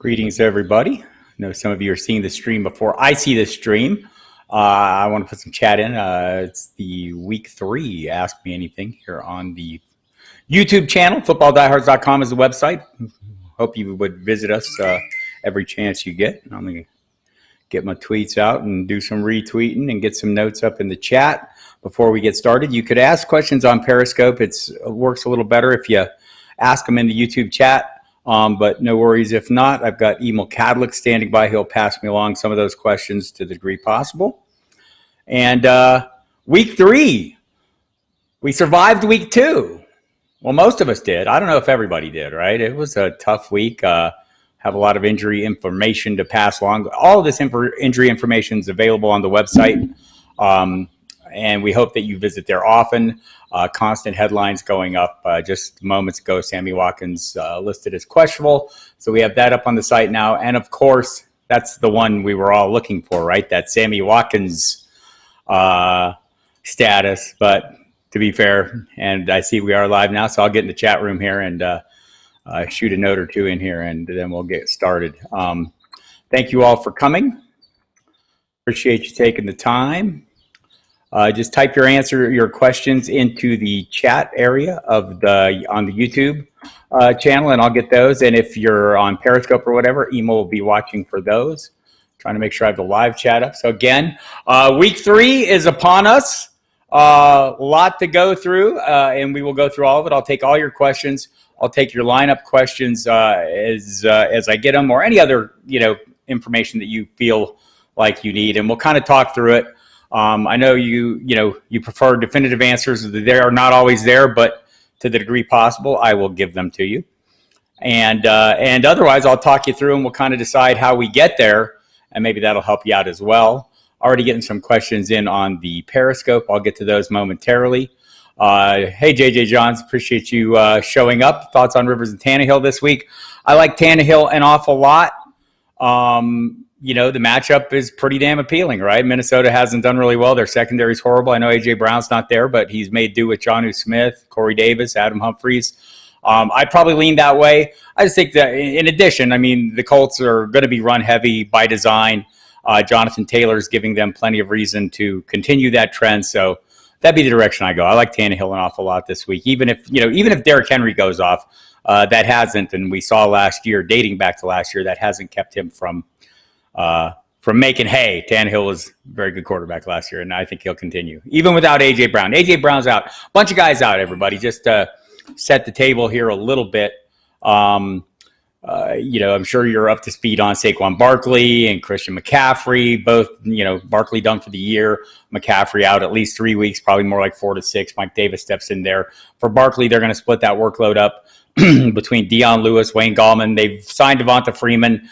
Greetings, everybody. I know some of you are seeing the stream before I see the stream. I want to put some chat in. It's the week 3 Ask Me Anything here on the YouTube channel. FootballDiehards.com is the website. Hope you would visit us every chance you get. I'm going to get my tweets out and do some retweeting and get some notes up in the chat before we get started. You could ask questions on Periscope. It works a little better if you ask them in the YouTube chat. But no worries if not. I've got Emil Cadlick standing by. He'll pass me along some of those questions to the degree possible. And week 3, we survived week 2. Well, most of us did. I don't know if everybody did, right? It was a tough week. Have a lot of injury information to pass along. All of this injury information is available on the website. And we hope that you visit there often. Constant headlines going up. Just moments ago, Sammy Watkins listed as questionable. So we have that up on the site now. And of course, that's the one we were all looking for, right? That Sammy Watkins status. But to be fair, and I see we are live now, so I'll get in the chat room here and shoot a note or two in here, and then we'll get started. Thank you all for coming. Appreciate you taking the time. Just type your questions into the chat area on the YouTube channel, and I'll get those. And if you're on Periscope or whatever, Emo will be watching for those. Trying to make sure I have the live chat up. So again, week 3 is upon us. A lot to go through, and we will go through all of it. I'll take all your questions. I'll take your lineup questions as I get them, or any other information that you feel like you need, and we'll kind of talk through it. I know you prefer definitive answers. They are not always there, but to the degree possible, I will give them to you. And otherwise, I'll talk you through, and we'll kind of decide how we get there, and maybe that'll help you out as well. Already getting some questions in on the Periscope. I'll get to those momentarily. Hey, JJ Johns, appreciate you showing up. Thoughts on Rivers and Tannehill this week? I like Tannehill an awful lot. The matchup is pretty damn appealing, right? Minnesota hasn't done really well. Their secondary is horrible. I know A.J. Brown's not there, but he's made do with Jonnu Smith, Corey Davis, Adam Humphries. I'd probably lean that way. I just think that in addition, the Colts are going to be run heavy by design. Jonathan Taylor's giving them plenty of reason to continue that trend. So that'd be the direction I go. I like Tannehill an awful lot this week. Even if Derrick Henry goes off, that hasn't, and we saw last year, dating back to last year, that hasn't kept him from making hay. Tannehill was a very good quarterback last year, and I think he'll continue. Even without A.J. Brown. A.J. Brown's out. Bunch of guys out, everybody. Just to set the table here a little bit. I'm sure you're up to speed on Saquon Barkley and Christian McCaffrey. Both, Barkley done for the year. McCaffrey out at least 3 weeks, probably more like 4 to 6. Mike Davis steps in there. For Barkley, they're going to split that workload up between Dion Lewis, Wayne Gallman. They've signed Devonta Freeman.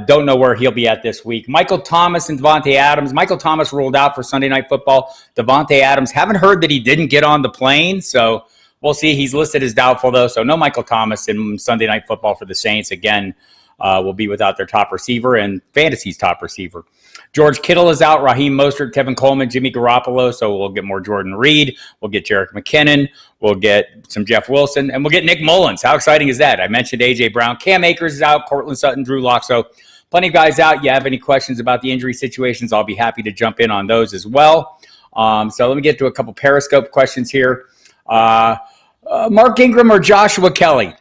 Don't know where he'll be at this week. Michael Thomas and Devontae Adams. Michael Thomas ruled out for Sunday Night Football. Devontae Adams, haven't heard that he didn't get on the plane, so we'll see. He's listed as doubtful, though, so no Michael Thomas in Sunday Night Football for the Saints. Again, will be without their top receiver and fantasy's top receiver. George Kittle is out. Raheem Mostert, Kevin Coleman, Jimmy Garoppolo. So we'll get more Jordan Reed. We'll get Jerick McKinnon. We'll get some Jeff Wilson. And we'll get Nick Mullins. How exciting is that? I mentioned A.J. Brown. Cam Akers is out. Cortland Sutton, Drew Lock. So plenty of guys out. You have any questions about the injury situations, I'll be happy to jump in on those as well. So let me get to a couple Periscope questions here. Mark Ingram or Joshua Kelly?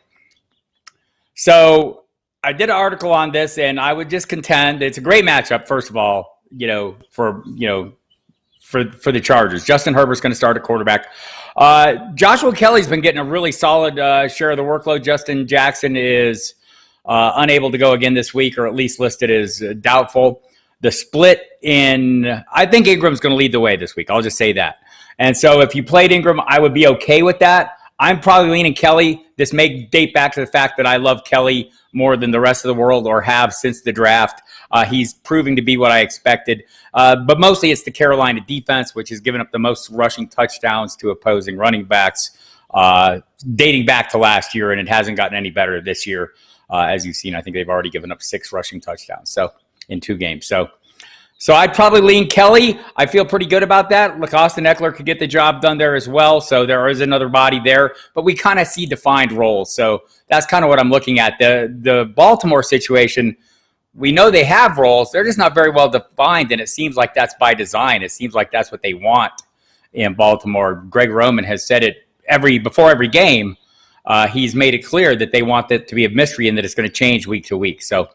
So I did an article on this, and I would just contend it's a great matchup. First of all, for the Chargers, Justin Herbert's going to start at quarterback. Joshua Kelly's been getting a really solid share of the workload. Justin Jackson is unable to go again this week, or at least listed as doubtful. The split I think Ingram's going to lead the way this week. I'll just say that. And so if you played Ingram, I would be okay with that. I'm probably leaning Kelly. This may date back to the fact that I love Kelly more than the rest of the world, or have since the draft. He's proving to be what I expected. But mostly it's the Carolina defense, which has given up the most rushing touchdowns to opposing running backs dating back to last year, and it hasn't gotten any better this year. As you've seen, I think they've already given up 6 rushing touchdowns in 2 games. So So I'd probably lean Kelly. I feel pretty good about that. Look, Austin Eckler could get the job done there as well. So there is another body there, but we kind of see defined roles. So that's kind of what I'm looking at. The Baltimore situation, we know they have roles. They're just not very well defined, and it seems like that's by design. It seems like that's what they want in Baltimore. Greg Roman has said it before every game. He's made it clear that they want it to be a mystery and that it's going to change week to week. So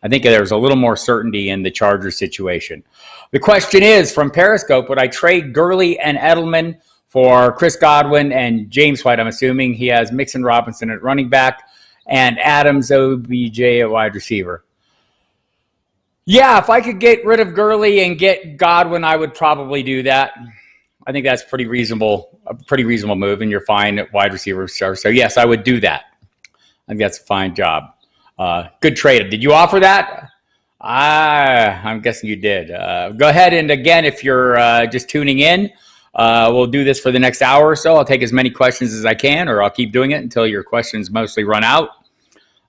I think there's a little more certainty in the Chargers situation. The question is, from Periscope, would I trade Gurley and Edelman for Chris Godwin and James White? I'm assuming he has Mixon Robinson at running back and Adams OBJ at wide receiver. Yeah, if I could get rid of Gurley and get Godwin, I would probably do that. I think that's a pretty reasonable move, and you're fine at wide receiver. So yes, I would do that. I think that's a fine job. Good trade. Did you offer that? I'm guessing you did. Go ahead, and again, if you're just tuning in, we'll do this for the next hour or so. I'll take as many questions as I can, or I'll keep doing it until your questions mostly run out.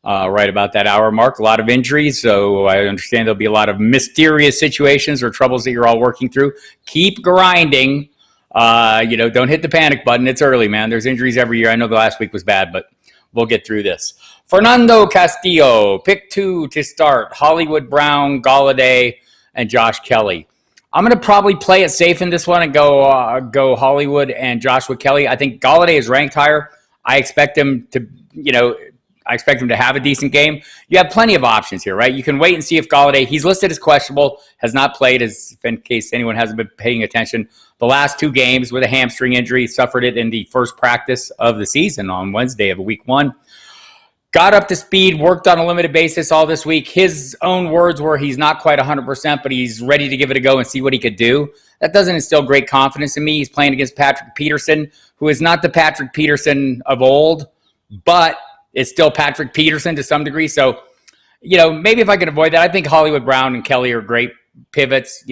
Right about that hour mark. A lot of injuries, so I understand there'll be a lot of mysterious situations or troubles that you're all working through. Keep grinding. Don't hit the panic button. It's early, man. There's injuries every year. I know the last week was bad, but we'll get through this. Fernando Castillo, pick 2 to start. Hollywood Brown, Golladay, and Josh Kelly. I'm going to probably play it safe in this one and go Hollywood and Joshua Kelly. I think Golladay is ranked higher. I expect him to, have a decent game. You have plenty of options here, right? You can wait and see if Golladay, he's listed as questionable, has not played, as in case anyone hasn't been paying attention. The last 2 games with a hamstring injury, suffered it in the first practice of the season on Wednesday of week 1. Got up to speed, worked on a limited basis all this week. His own words were he's not quite 100%, but he's ready to give it a go and see what he could do. That doesn't instill great confidence in me. He's playing against Patrick Peterson, who is not the Patrick Peterson of old, but it's still Patrick Peterson to some degree. So, maybe if I could avoid that, I think Hollywood Brown and Kelly are great pivots,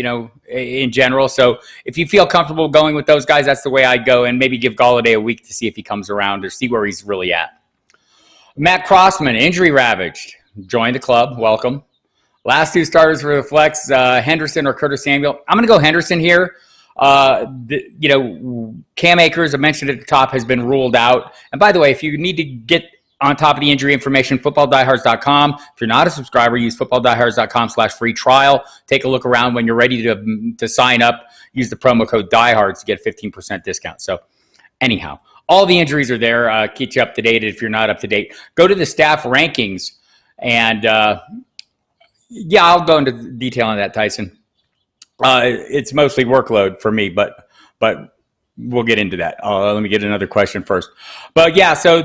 in general. So if you feel comfortable going with those guys, that's the way I'd go, and maybe give Golladay a week to see if he comes around or see where he's really at. Matt Crossman, injury ravaged. Joined the club. Welcome. Last 2 starters for the flex, Henderson or Curtis Samuel. I'm going to go Henderson here. Cam Akers, I mentioned at the top, has been ruled out. And by the way, if you need to get on top of the injury information, footballdiehards.com. If you're not a subscriber, use footballdiehards.com/free trial. Take a look around. When you're ready to sign up, use the promo code diehards to get 15% discount. So anyhow, all the injuries are there. Keep you up to date if you're not up to date. Go to the staff rankings. And I'll go into detail on that, Tyson. It's mostly workload for me, but we'll get into that. Let me get another question first. But yeah, so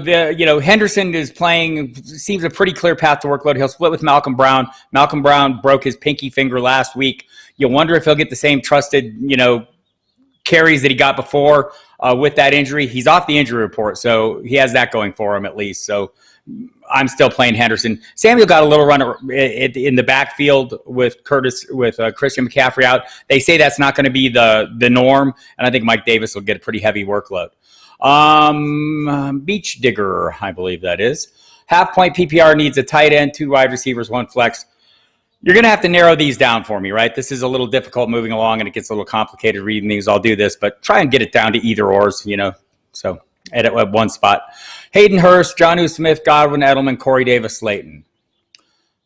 Henderson is playing, seems a pretty clear path to workload. He'll split with Malcolm Brown. Malcolm Brown broke his pinky finger last week. You wonder if he'll get the same trusted, carries that he got before with that injury. He's off the injury report, so he has that going for him at least. So I'm still playing Henderson. Samuel got a little run in the backfield with Christian McCaffrey out. They say that's not going to be the norm, and I think Mike Davis will get a pretty heavy workload. Beach Digger, I believe that is. Half-point PPR needs a tight end, 2 wide receivers, 1 flex. You're going to have to narrow these down for me, right? This is a little difficult moving along, and it gets a little complicated reading these. I'll do this, but try and get it down to either-ors, so at one spot. Haydenhurst, Jonnu Smith, Godwin, Edelman, Corey Davis, Slayton.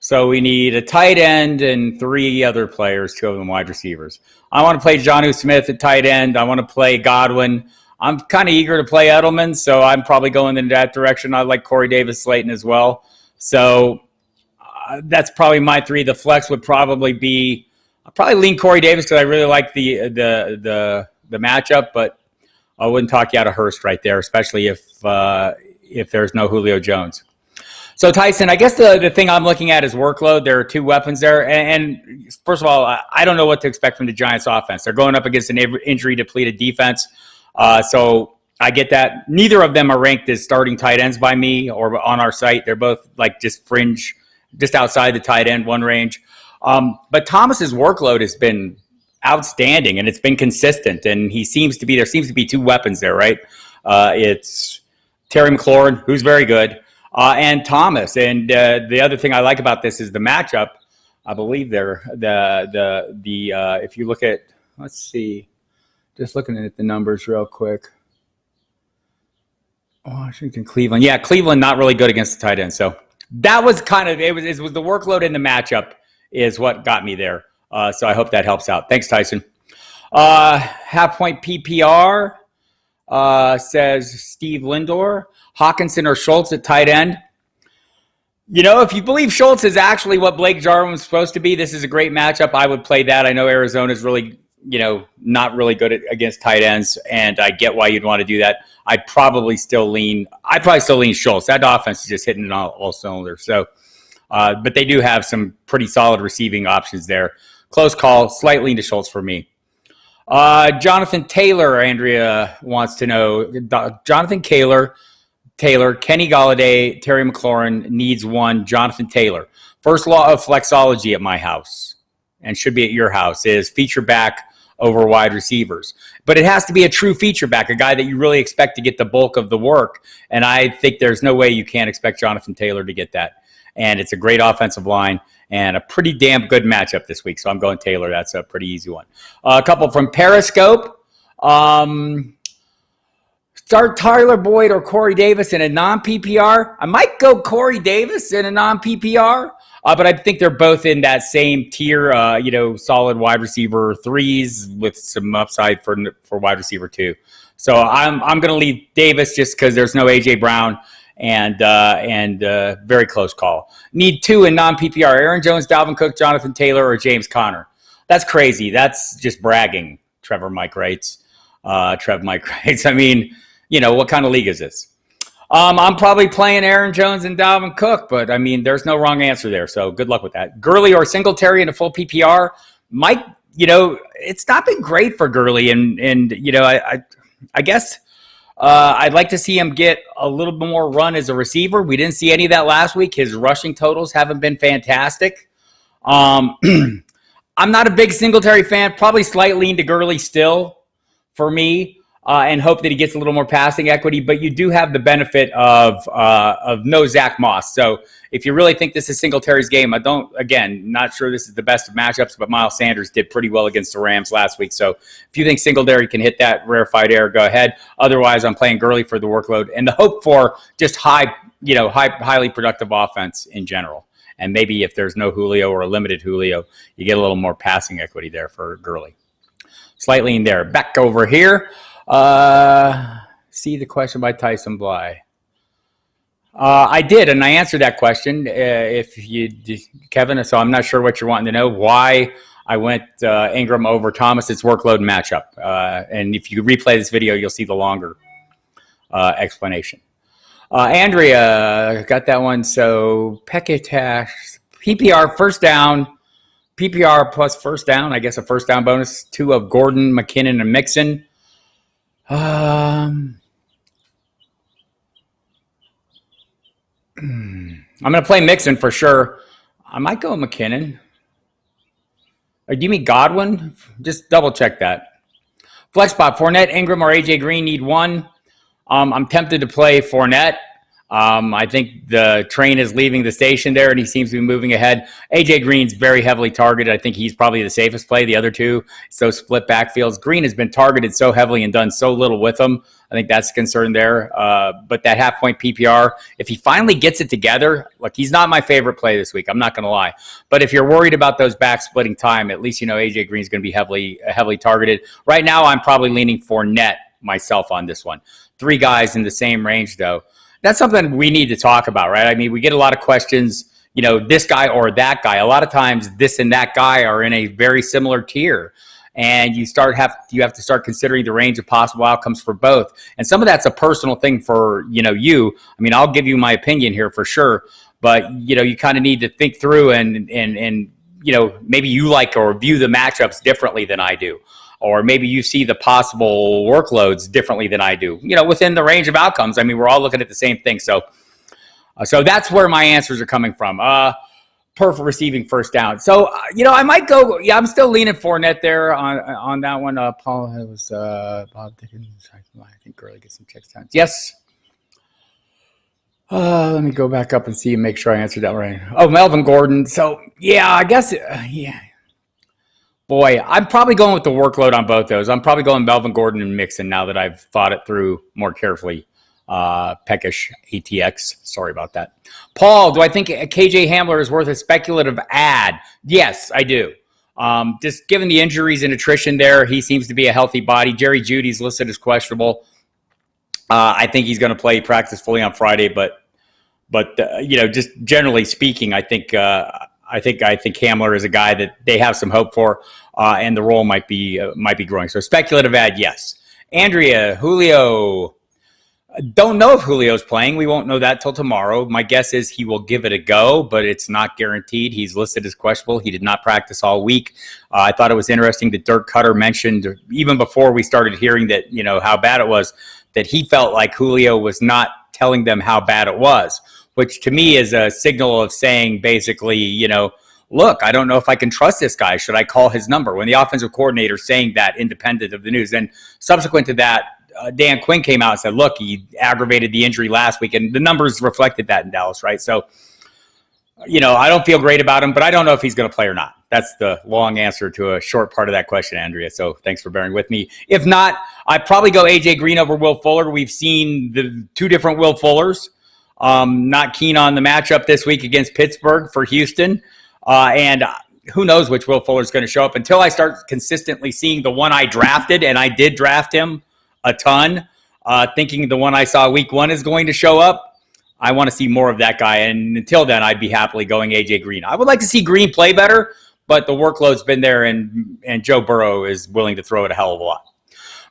So we need a tight end and 3 other players, 2 of them wide receivers. I want to play Jonnu Smith at tight end. I want to play Godwin. I'm kind of eager to play Edelman, so I'm probably going in that direction. I like Corey Davis, Slayton as well. So that's probably my 3. The flex would probably be, I'll probably lean Corey Davis because I really like the matchup, but I wouldn't talk you out of Hurst right there, especially if there's no Julio Jones. So, Tyson, I guess the thing I'm looking at is workload. There are 2 weapons there. And first of all, I don't know what to expect from the Giants offense. They're going up against an injury-depleted defense. So I get that. Neither of them are ranked as starting tight ends by me or on our site. They're both like just fringe, just outside the tight end 1 range. But Thomas's workload has been outstanding, and it's been consistent. And there seems to be 2 weapons there, right? It's Terry McLaurin, who's very good, and Thomas. And the other thing I like about this is the matchup. I believe they're if you look at, let's see, just looking at the numbers real quick. Washington, Cleveland. Yeah, Cleveland not really good against the tight end. So that was kind of, it was the workload in the matchup is what got me there. So I hope that helps out. Thanks, Tyson. Half point PPR says Steve Lindor. Hawkinson or Schultz at tight end. You know, if you believe Schultz is actually what Blake Jarwin was supposed to be, this is a great matchup. I would play that. I know Arizona's really, not really good against tight ends, and I get why you'd want to do that. I'd probably still lean Schultz. That offense is just hitting on all cylinders. So, but they do have some pretty solid receiving options there. Close call, slight lean to Schultz for me. Jonathan Taylor, Andrea wants to know. Jonathan Taylor, Kenny Golladay, Terry McLaurin needs one. Jonathan Taylor. First law of flexology at my house, and should be at your house, is feature back over wide receivers. But it has to be a true feature back, a guy that you really expect to get the bulk of the work. And I think there's no way you can't expect Jonathan Taylor to get that. And it's a great offensive line and a pretty damn good matchup this week. So I'm going Taylor. That's a pretty easy one. A couple from Periscope. Start Tyler Boyd or Corey Davis in a non-PPR. I might go Corey Davis in a non-PPR, but I think they're both in that same tier, solid wide receiver threes with some upside for wide receiver two. So I'm going to leave Davis just because there's no A.J. Brown and very close call. Need two in non-PPR, Aaron Jones, Dalvin Cook, Jonathan Taylor, or James Conner. That's crazy. That's just bragging, Trev Mike writes. I mean, what kind of league is this? I'm probably playing Aaron Jones and Dalvin Cook, but I mean, there's no wrong answer there. So good luck with that. Gurley or Singletary in a full PPR. Mike, it's not been great for Gurley. And I guess I'd like to see him get a little bit more run as a receiver. We didn't see any of that last week. His rushing totals haven't been fantastic. I'm not a big Singletary fan, probably slight lean to Gurley still for me. And hope that he gets a little more passing equity, but you do have the benefit of no Zach Moss. So if you really think this is Singletary's game, not sure this is the best of matchups, but Miles Sanders did pretty well against the Rams last week. So if you think Singletary can hit that rarefied air, go ahead. Otherwise, I'm playing Gurley for the workload and the hope for just highly productive offense in general. And maybe if there's no Julio or a limited Julio, you get a little more passing equity there for Gurley. Slightly in there. Back over here. See the question by Tyson Bly. I did, and I answered that question. Kevin, so I'm not sure what you're wanting to know. Why I went Ingram over Thomas. It's workload matchup. And if you replay this video, you'll see the longer explanation. Andrea got that one. So Peketash, PPR first down, PPR plus first down. I guess a first down bonus. 2 of Gordon, McKinnon, and Mixon. I'm going to play Mixon for sure. I might go McKinnon. Or do you mean Godwin? Just double check that. Flex spot, Fournette, Ingram, or A.J. Green need one. I'm tempted to play Fournette. I think the train is leaving the station there, and he seems to be moving ahead. A.J. Green's very heavily targeted. I think he's probably the safest play. The other two, so split backfields. Green has been targeted so heavily and done so little with them. I think that's a concern there. But that half-point PPR, if he finally gets it together, look, he's not my favorite play this week. I'm not going to lie. But if you're worried about those back-splitting time, at least A.J. Green's going to be heavily targeted. Right now, I'm probably leaning Fournette myself on this one. 3 guys in the same range, though. That's something we need to talk about, right? I mean, we get a lot of questions, this guy or that guy. A lot of times this and that guy are in a very similar tier. And you have to start considering the range of possible outcomes for both. And some of that's a personal thing for, you. I mean, I'll give you my opinion here for sure. But, you kind of need to think through and maybe you like or view the matchups differently than I do. Or maybe you see the possible workloads differently than I do, within the range of outcomes. I mean, we're all looking at the same thing. So that's where my answers are coming from. Per receiving first down. So, I might go, I'm still leaning Fournette there on that one. Paul, it was Bob Dickens. I think Gurley gets some checks down. Yes. Let me go back up and see and make sure I answered that right. Oh, Melvin Gordon. So, yeah, I guess, yeah. Boy, I'm probably going with the workload on both those. I'm probably going Melvin Gordon and Mixon now that I've thought it through more carefully. Peckish ATX. Sorry about that. Paul, do I think KJ Hamler is worth a speculative ad? Yes, I do. Just given the injuries and attrition there, he seems to be a healthy body. Jerry Jeudy's listed as questionable. I think he's going to play practice fully on Friday, but just generally speaking, I think Hamler is a guy that they have some hope for, and the role might be growing. So speculative ad, yes. Andrea, Julio. Don't know if Julio's playing. We won't know that till tomorrow. My guess is he will give it a go, but it's not guaranteed. He's listed as questionable. He did not practice all week. I thought it was interesting that Dirk Cutter mentioned, even before we started hearing that, how bad it was, that he felt like Julio was not telling them how bad it was, which to me is a signal of saying basically, look, I don't know if I can trust this guy. Should I call his number? When the offensive coordinator saying that independent of the news. And subsequent to that, Dan Quinn came out and said, look, he aggravated the injury last week, and the numbers reflected that in Dallas, right? So, I don't feel great about him, but I don't know if he's going to play or not. That's the long answer to a short part of that question, Andrea. So thanks for bearing with me. If not, I'd probably go A.J. Green over Will Fuller. We've seen the two different Will Fullers. Not keen on the matchup this week against Pittsburgh for Houston. And who knows which Will Fuller is going to show up until I start consistently seeing the one I drafted, and I did draft him a ton, thinking the one I saw week 1 is going to show up. I want to see more of that guy. And until then, I'd be happily going A.J. Green. I would like to see Green play better, but the workload's been there, and Joe Burrow is willing to throw it a hell of a lot.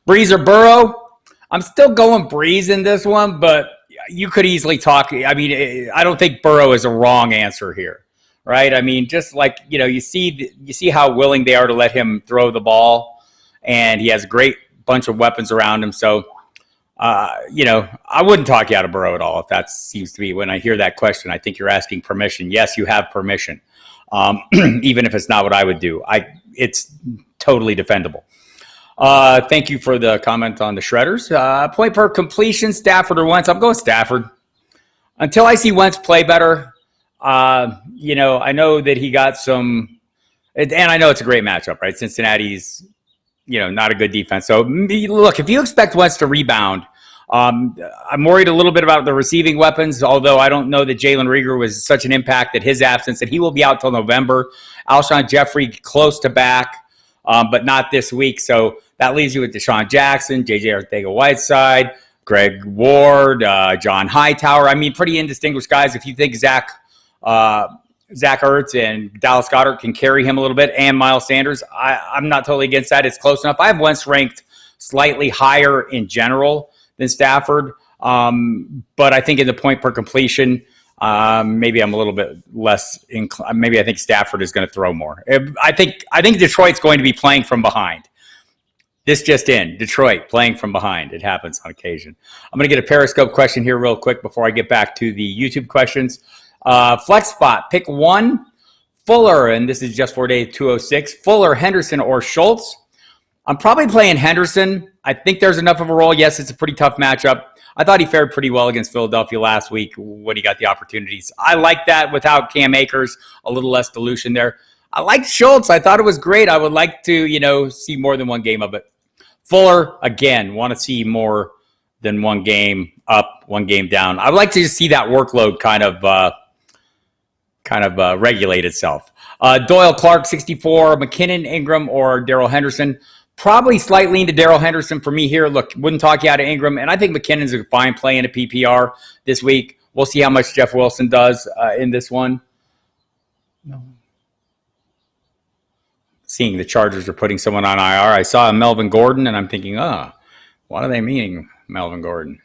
Breeze or Burrow? I'm still going Breeze in this one, but you could easily talk. I mean, I don't think Burrow is a wrong answer here, right? I mean, just like, you see how willing they are to let him throw the ball, and he has a great bunch of weapons around him. So, I wouldn't talk you out of Burrow at all. If that seems to be, when I hear that question, I think you're asking permission. Yes, you have permission. Even if it's not what I would do. It's totally defendable. Thank you for the comment on the Shredders. Point per completion, Stafford or Wentz. I'm going Stafford. Until I see Wentz play better, I know that he got some, and I know it's a great matchup, right? Cincinnati's, not a good defense. So, look, if you expect Wentz to rebound, I'm worried a little bit about the receiving weapons, although I don't know that Jalen Reagor was such an impact that his absence, that he will be out till November. Alshon Jeffrey close to back, but not this week. So that leaves you with Deshaun Jackson, J.J. Arcega-Whiteside, Greg Ward, John Hightower. I mean, pretty indistinguished guys. If you think Zach Ertz and Dallas Goedert can carry him a little bit, and Miles Sanders, I'm not totally against that. It's close enough. I have Wentz ranked slightly higher in general than Stafford, but I think in the point per completion, maybe I'm a little bit less inclined. Maybe I think Stafford is going to throw more. I think Detroit's going to be playing from behind. This just in, Detroit playing from behind. It happens on occasion. I'm going to get a Periscope question here real quick before I get back to the YouTube questions. Flex spot, pick one. Fuller, and this is just for day 206. Fuller, Henderson, or Schultz. I'm probably playing Henderson. I think there's enough of a role. Yes, it's a pretty tough matchup. I thought he fared pretty well against Philadelphia last week when he got the opportunities. I like that without Cam Akers, a little less dilution there. I liked Schultz. I thought it was great. I would like to, see more than one game of it. Fuller, again, want to see more than one game up, one game down. I would like to just see that workload kind of regulate itself. Doyle, Clark, 64, McKinnon, Ingram, or Darrell Henderson. Probably slightly into Darrell Henderson for me here. Look, wouldn't talk you out of Ingram, and I think McKinnon's a fine play in a PPR this week. We'll see how much Jeff Wilson does in this one. No. Seeing the Chargers are putting someone on IR. I saw a Melvin Gordon, and I'm thinking, what are they meaning, Melvin Gordon?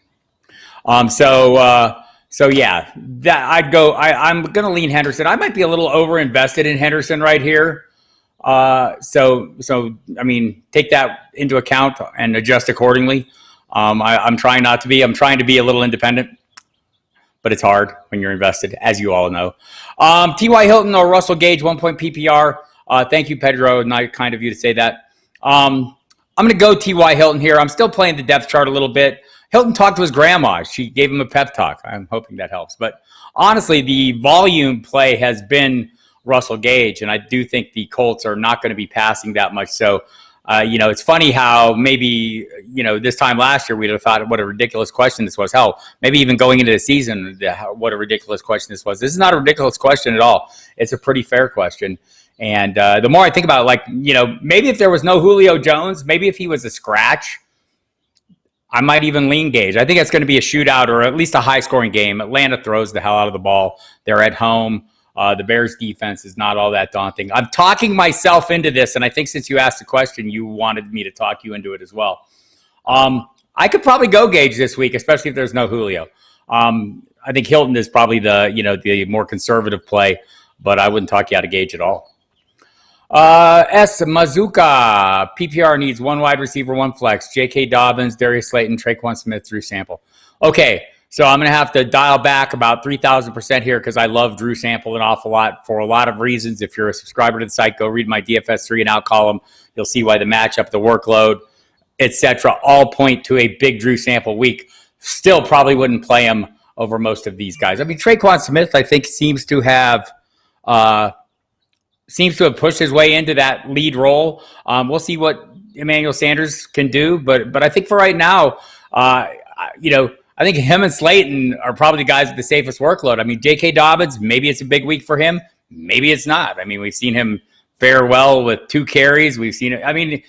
So yeah, that I'd go. I'm going to lean Henderson. I might be a little over invested in Henderson right here. So I mean, take that into account and adjust accordingly. I'm trying not to be. I'm trying to be a little independent, but it's hard when you're invested, as you all know. T.Y. Hilton or Russell Gage, 1 point PPR. Thank you, Pedro. Not kind of you to say that. I'm going to go T.Y. Hilton here. I'm still playing the depth chart a little bit. Hilton talked to his grandma. She gave him a pep talk. I'm hoping that helps. But honestly, the volume play has been Russell Gage, and I do think the Colts are not going to be passing that much. So, it's funny how maybe, this time last year we'd have thought what a ridiculous question this was. Hell, maybe even going into the season, what a ridiculous question this was. This is not a ridiculous question at all. It's a pretty fair question. And the more I think about it, maybe if there was no Julio Jones, maybe if he was a scratch, I might even lean Gage. I think it's going to be a shootout or at least a high-scoring game. Atlanta throws the hell out of the ball. They're at home. The Bears' defense is not all that daunting. I'm talking myself into this, and I think since you asked the question, you wanted me to talk you into it as well. I could probably go Gage this week, especially if there's no Julio. I think Hilton is probably the more conservative play, but I wouldn't talk you out of Gage at all. S. Mazuka. PPR needs one wide receiver, one flex. J.K. Dobbins, Darius Slayton, Traquan Smith, Drew Sample. Okay, so I'm going to have to dial back about 3,000% here because I love Drew Sample an awful lot for a lot of reasons. If you're a subscriber to the site, go read my DFS 3 and out column. You'll see why the matchup, the workload, etc., all point to a big Drew Sample week. Still probably wouldn't play him over most of these guys. I mean, Traquan Smith, I think, seems to have pushed his way into that lead role. We'll see what Emmanuel Sanders can do, but I think for right now, I think him and Slayton are probably the guys with the safest workload. I mean, J.K. Dobbins, maybe it's a big week for him. Maybe it's not. I mean, we've seen him fare well with 2 carries. We've seen it. I mean,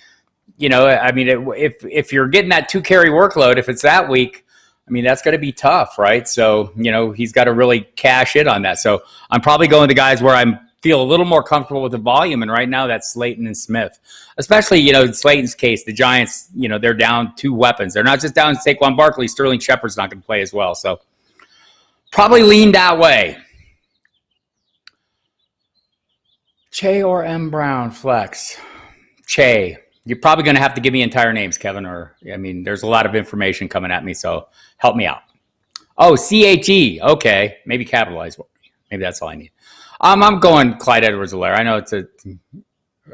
if you're getting that 2 carry workload, if it's that week, I mean, that's going to be tough, right? So, he's got to really cash in on that. So I'm probably going to guys where I feel a little more comfortable with the volume, and right now that's Slayton and Smith. Especially, in Slayton's case, the Giants, they're down 2 weapons. They're not just down Saquon Barkley. Sterling Shepard's not going to play as well. So probably lean that way. Che or M. Brown, flex. Che. You're probably going to have to give me entire names, Kevin, there's a lot of information coming at me, so help me out. Oh, CHE. Okay. Maybe capitalize. Maybe that's all I need. I'm going Clyde Edwards-Helaire. I know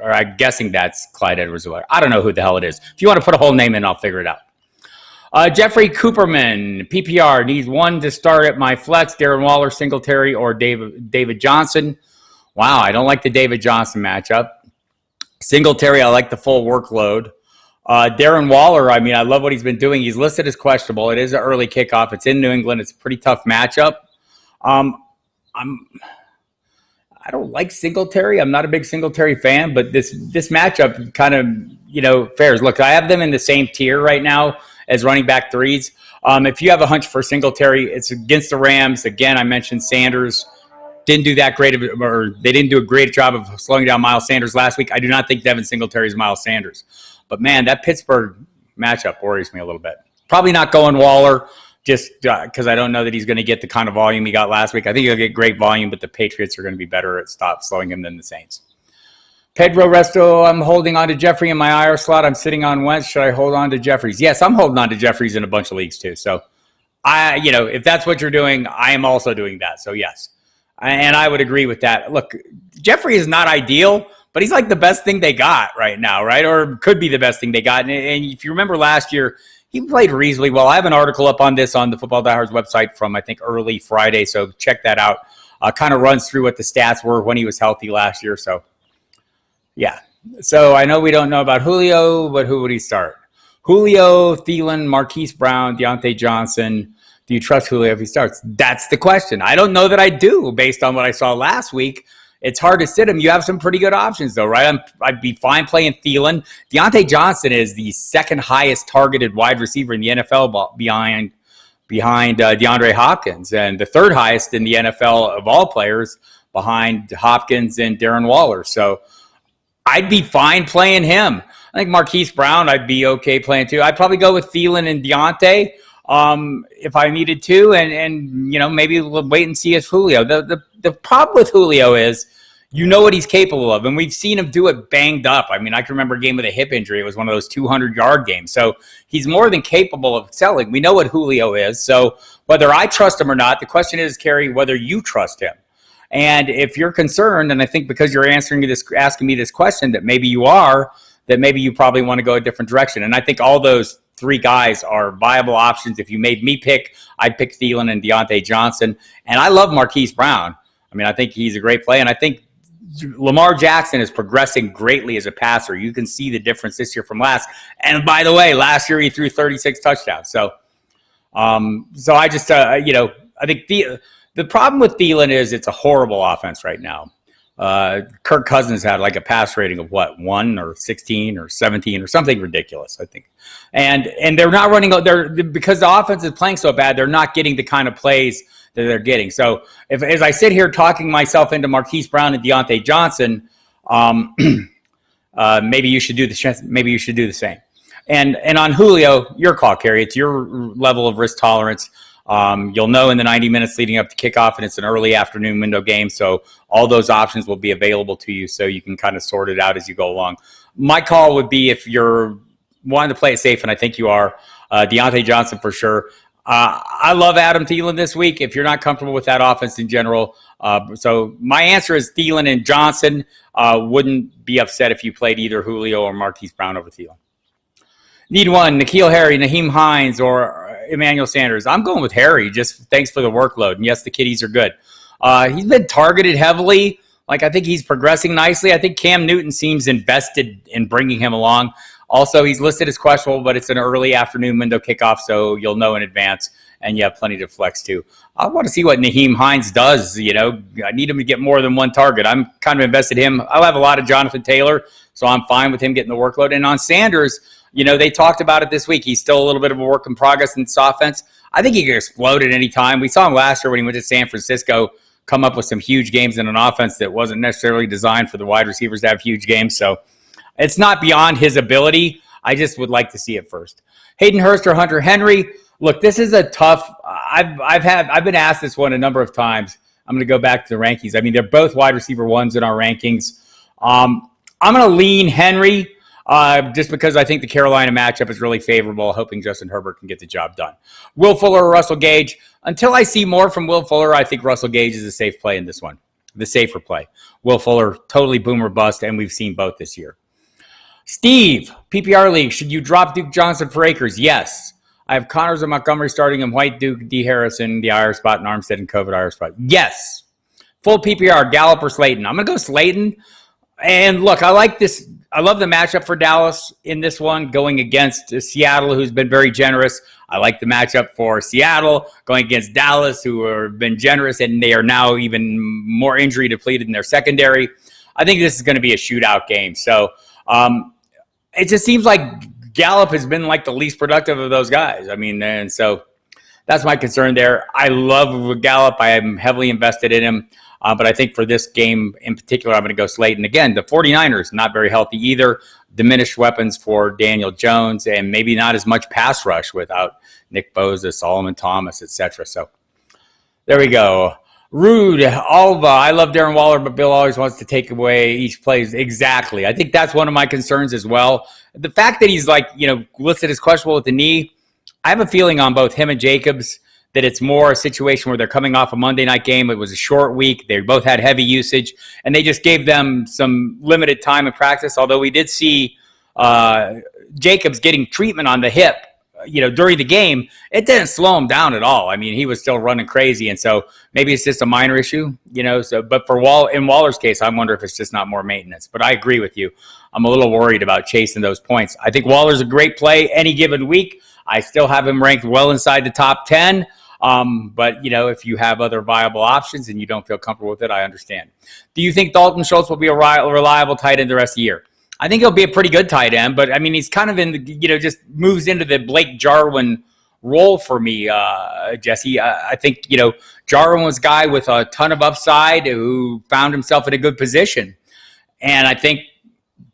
I'm guessing that's Clyde Edwards-Helaire. I don't know who the hell it is. If you want to put a whole name in, I'll figure it out. Jeffrey Cooperman, PPR, needs one to start at my flex, Darren Waller, Singletary, or David Johnson. Wow, I don't like the David Johnson matchup. Singletary, I like the full workload. Darren Waller, I love what he's been doing. He's listed as questionable. It is an early kickoff. It's in New England. It's a pretty tough matchup. I don't like Singletary. I'm not a big Singletary fan, but this matchup kind of, fares. Look, I have them in the same tier right now as running back 3s. If you have a hunch for Singletary, it's against the Rams. Again, I mentioned Sanders didn't do that great they didn't do a great job of slowing down Miles Sanders last week. I do not think Devin Singletary is Miles Sanders. But, man, that Pittsburgh matchup worries me a little bit. Probably not going Waller just because I don't know that he's going to get the kind of volume he got last week. I think he'll get great volume, but the Patriots are going to be better at slowing him than the Saints. Pedro Resto, I'm holding on to Jeffrey in my IR slot. I'm sitting on Wentz. Should I hold on to Jeffries? Yes, I'm holding on to Jeffries in a bunch of leagues too. So, if that's what you're doing, I am also doing that. So, yes. And I would agree with that. Look, Jeffrey is not ideal, but he's like the best thing they got right now, right? Or could be the best thing they got. And if you remember last year, he played reasonably well. I have an article up on this on the Football Diehards website from, I think, early Friday. So check that out. Kind of runs through what the stats were when he was healthy last year. So, yeah. So I know we don't know about Julio, but who would he start? Julio, Thielen, Marquise Brown, Deontay Johnson. Do you trust Julio if he starts? That's the question. I don't know that I do based on what I saw last week. It's hard to sit him. You have some pretty good options, though, right? I'd be fine playing Thielen. Deontay Johnson is the second highest targeted wide receiver in the NFL behind DeAndre Hopkins, and the third highest in the NFL of all players behind Hopkins and Darren Waller. So I'd be fine playing him. I think Marquise Brown, I'd be okay playing too. I'd probably go with Thielen and Deontay if I needed to, and maybe we'll wait and see as Julio. The problem with Julio is what he's capable of, and we've seen him do it banged up. I can remember a game with a hip injury. It was one of those 200-yard games. So he's more than capable of excelling. We know what Julio is. So whether I trust him or not, the question is, Kerry, whether you trust him. And if you're concerned, and I think because you're asking me this question, that maybe you are, that maybe you probably want to go a different direction. And I think all those three guys are viable options. If you made me pick, I'd pick Thielen and Deontay Johnson. And I love Marquise Brown. I mean, I think he's a great play. And I think Lamar Jackson is progressing greatly as a passer. You can see the difference this year from last. And by the way, last year he threw 36 touchdowns. So I just, I think the problem with Thielen is it's a horrible offense right now. Kirk Cousins had like a pass rating of 1 or 16 or 17 or something ridiculous, I think. And they're not running, because the offense is playing so bad, they're not getting the kind of plays that they're getting. So as I sit here talking myself into Marquise Brown and Deontay Johnson, maybe you should do the same. And on Julio, your call, Kerry. It's your level of risk tolerance. You'll know in the 90 minutes leading up to kickoff, and it's an early afternoon window game, so all those options will be available to you, so you can kind of sort it out as you go along. My call would be, if you're wanting to play it safe, and I think you are, Deontay Johnson for sure. I love Adam Thielen this week if you're not comfortable with that offense in general. So my answer is Thielen and Johnson. Wouldn't be upset if you played either Julio or Marquise Brown over Thielen. Need one, N'Keal Harry, Naheem Hines, or Emmanuel Sanders. I'm going with Harry, just thanks for the workload. And yes, the kiddies are good. He's been targeted heavily. I think he's progressing nicely. I think Cam Newton seems invested in bringing him along. Also, he's listed as questionable, but it's an early afternoon window kickoff, so you'll know in advance, and you have plenty to flex to. I want to see what Naheem Hines does. I need him to get more than one target. I'm kind of invested in him. I'll have a lot of Jonathan Taylor, so I'm fine with him getting the workload. And on Sanders, they talked about it this week. He's still a little bit of a work in progress in this offense. I think he could explode at any time. We saw him last year when he went to San Francisco come up with some huge games in an offense that wasn't necessarily designed for the wide receivers to have huge games. So it's not beyond his ability. I just would like to see it first. Haydenhurst or Hunter Henry. Look, this is a tough. I've been asked this one a number of times. I'm going to go back to the rankings. I mean, they're both wide receiver ones in our rankings. I'm going to lean Henry. Just because I think the Carolina matchup is really favorable, hoping Justin Herbert can get the job done. Will Fuller or Russell Gage? Until I see more from Will Fuller, I think Russell Gage is a safe play in this one, the safer play. Will Fuller, totally boom or bust, and we've seen both this year. Steve, PPR League, should you drop Duke Johnson for Akers? Yes. I have Connors and Montgomery starting him, White, Duke, D. Harrison, the IR spot, and Armstead and COVID IR spot. Yes. Full PPR, Gallup or Slayton? I'm going to go Slayton. And look, I like this. I love the matchup for Dallas in this one, going against Seattle, who's been very generous. I like the matchup for Seattle going against Dallas, who have been generous, and they are now even more injury depleted in their secondary. I think this is going to be a shootout game. So it just seems like Gallup has been like the least productive of those guys. I mean, and so that's my concern there. I love Gallup. I am heavily invested in him. But I think for this game in particular, I'm going to go Slayton. Again, the 49ers, not very healthy either. Diminished weapons for Daniel Jones, and maybe not as much pass rush without Nick Bosa, Solomon Thomas, etc. So there we go. Rude, Alva, I love Darren Waller, but Bill always wants to take away each play. Exactly. I think that's one of my concerns as well. The fact that he's listed as questionable with the knee, I have a feeling on both him and Jacobs that it's more a situation where they're coming off a Monday night game. It was a short week. They both had heavy usage, and they just gave them some limited time in practice, although we did see Jacobs getting treatment on the hip, during the game. It didn't slow him down at all. I mean, he was still running crazy, and so maybe it's just a minor issue, but in Waller's case, I wonder if it's just not more maintenance. But I agree with you. I'm a little worried about chasing those points. I think Waller's a great play any given week. I still have him ranked well inside the top 10. But, if you have other viable options and you don't feel comfortable with it, I understand. Do you think Dalton Schultz will be a reliable tight end the rest of the year? I think he'll be a pretty good tight end, but, I mean, he's kind of in the, just moves into the Blake Jarwin role for me, Jesse. I think, Jarwin was a guy with a ton of upside who found himself in a good position. And I think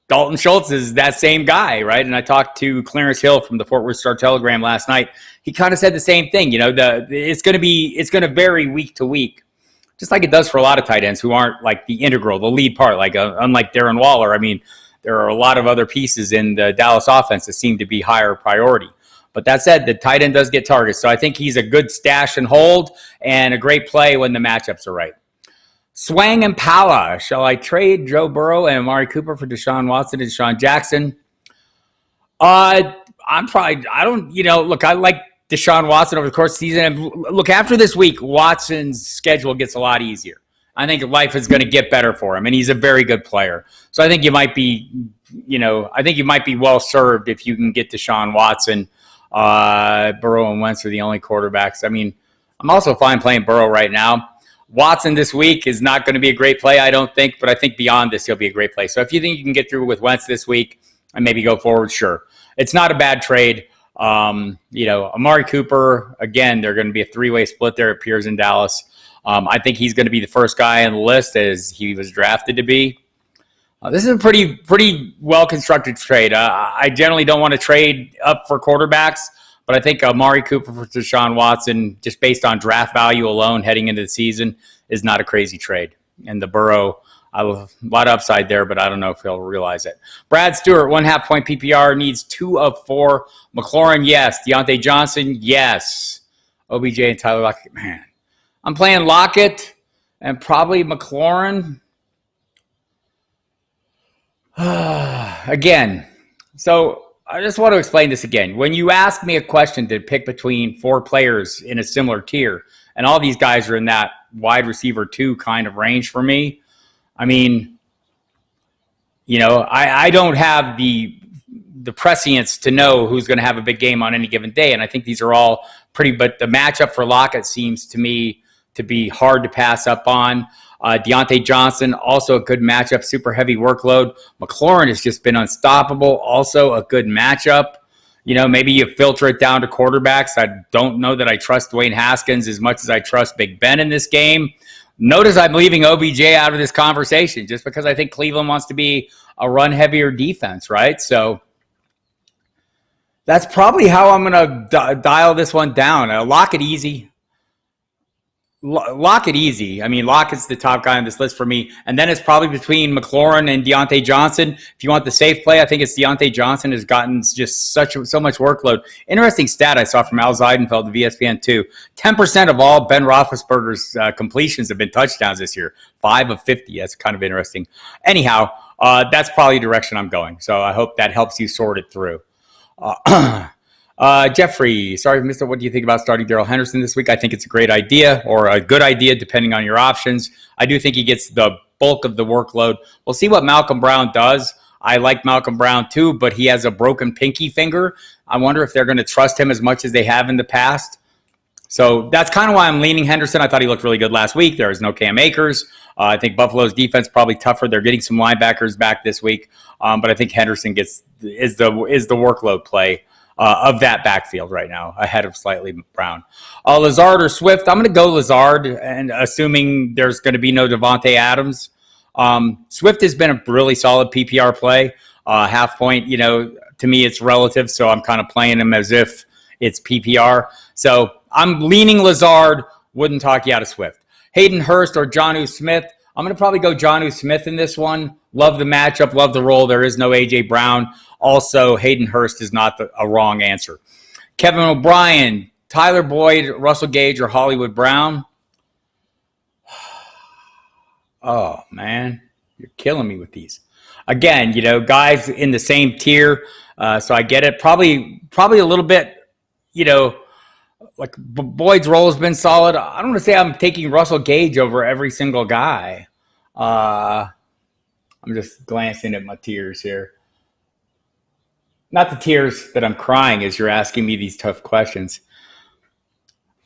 Dalton Schultz is that same guy, right? And I talked to Clarence Hill from the Fort Worth Star-Telegram last night. He kind of said the same thing. It's going to vary week to week, just like it does for a lot of tight ends who aren't like the lead part. Unlike Darren Waller, I mean, there are a lot of other pieces in the Dallas offense that seem to be higher priority. But that said, the tight end does get targets, so I think he's a good stash and hold and a great play when the matchups are right. Swang and Pala. Shall I trade Joe Burrow and Amari Cooper for Deshaun Watson and Deshaun Jackson? I I don't, look, I like Deshaun Watson over the course of the season. And look, after this week, Watson's schedule gets a lot easier. I think life is going to get better for him, and he's a very good player. So I think you might be, well served if you can get Deshaun Watson. Burrow and Wentz are the only quarterbacks. I mean, I'm also fine playing Burrow right now. Watson this week is not going to be a great play, I don't think, but I think beyond this, he'll be a great play. So if you think you can get through with Wentz this week and maybe go forward, sure. It's not a bad trade. Amari Cooper, again, they're going to be a three-way split there. It appears in Dallas. I think he's going to be the first guy on the list as he was drafted to be. This is a pretty well-constructed trade. I generally don't want to trade up for quarterbacks, but I think Amari Cooper for Deshaun Watson, just based on draft value alone heading into the season, is not a crazy trade. And the Burrow, a lot of upside there, but I don't know if he'll realize it. Brad Stewart, 1/2 point PPR, needs 2 of 4. McLaurin, yes. Deontay Johnson, yes. OBJ and Tyler Lockett, man. I'm playing Lockett and probably McLaurin. Again, so I just want to explain this again. When you ask me a question to pick between 4 players in a similar tier, and all these guys are in that wide receiver 2 kind of range for me, I mean, I don't have the prescience to know who's going to have a big game on any given day, and I think these are all pretty, but the matchup for Lockett seems to me to be hard to pass up on. Deontay Johnson, also a good matchup, super heavy workload. McLaurin has just been unstoppable, also a good matchup. Maybe you filter it down to quarterbacks. I don't know that I trust Dwayne Haskins as much as I trust Big Ben in this game. Notice I'm leaving OBJ out of this conversation just because I think Cleveland wants to be a run-heavier defense, right? So that's probably how I'm going to dial this one down. Lock it easy. I mean, Lockett's the top guy on this list for me. And then it's probably between McLaurin and Deontay Johnson. If you want the safe play, I think it's Deontay Johnson has gotten just so much workload. Interesting stat I saw from Al Zeidenfeld of ESPN2. 10% of all Ben Roethlisberger's completions have been touchdowns this year. 5 of 50. That's kind of interesting. Anyhow, that's probably the direction I'm going. So I hope that helps you sort it through. Jeffrey, sorry, Mr. What do you think about starting Darrell Henderson this week? I think it's a great idea, or a good idea, depending on your options. I do think he gets the bulk of the workload. We'll see what Malcolm Brown does. I like Malcolm Brown too, but he has a broken pinky finger. I wonder if they're going to trust him as much as they have in the past. So that's kind of why I'm leaning Henderson. I thought he looked really good last week. There is no Cam Akers. I think Buffalo's defense probably tougher. They're getting some linebackers back this week, but I think Henderson is the workload play of that backfield right now, ahead of slightly Brown. Lazard or Swift? I'm going to go Lazard, and assuming there's going to be no Devontae Adams. Swift has been a really solid PPR play. 1/2 point, to me it's relative, so I'm kind of playing him as if it's PPR. So I'm leaning Lazard, wouldn't talk you out of Swift. Haydenhurst or Jonnu Smith? I'm going to probably go Jonnu Smith in this one. Love the matchup, love the role. There is no A.J. Brown. Also, Haydenhurst is not a wrong answer. Kevin O'Brien, Tyler Boyd, Russell Gage, or Hollywood Brown? Oh, man. You're killing me with these. Again, guys in the same tier, so I get it. Probably a little bit, like Boyd's role has been solid. I don't want to say I'm taking Russell Gage over every single guy. I'm just glancing at my tiers here. Not the tears that I'm crying as you're asking me these tough questions.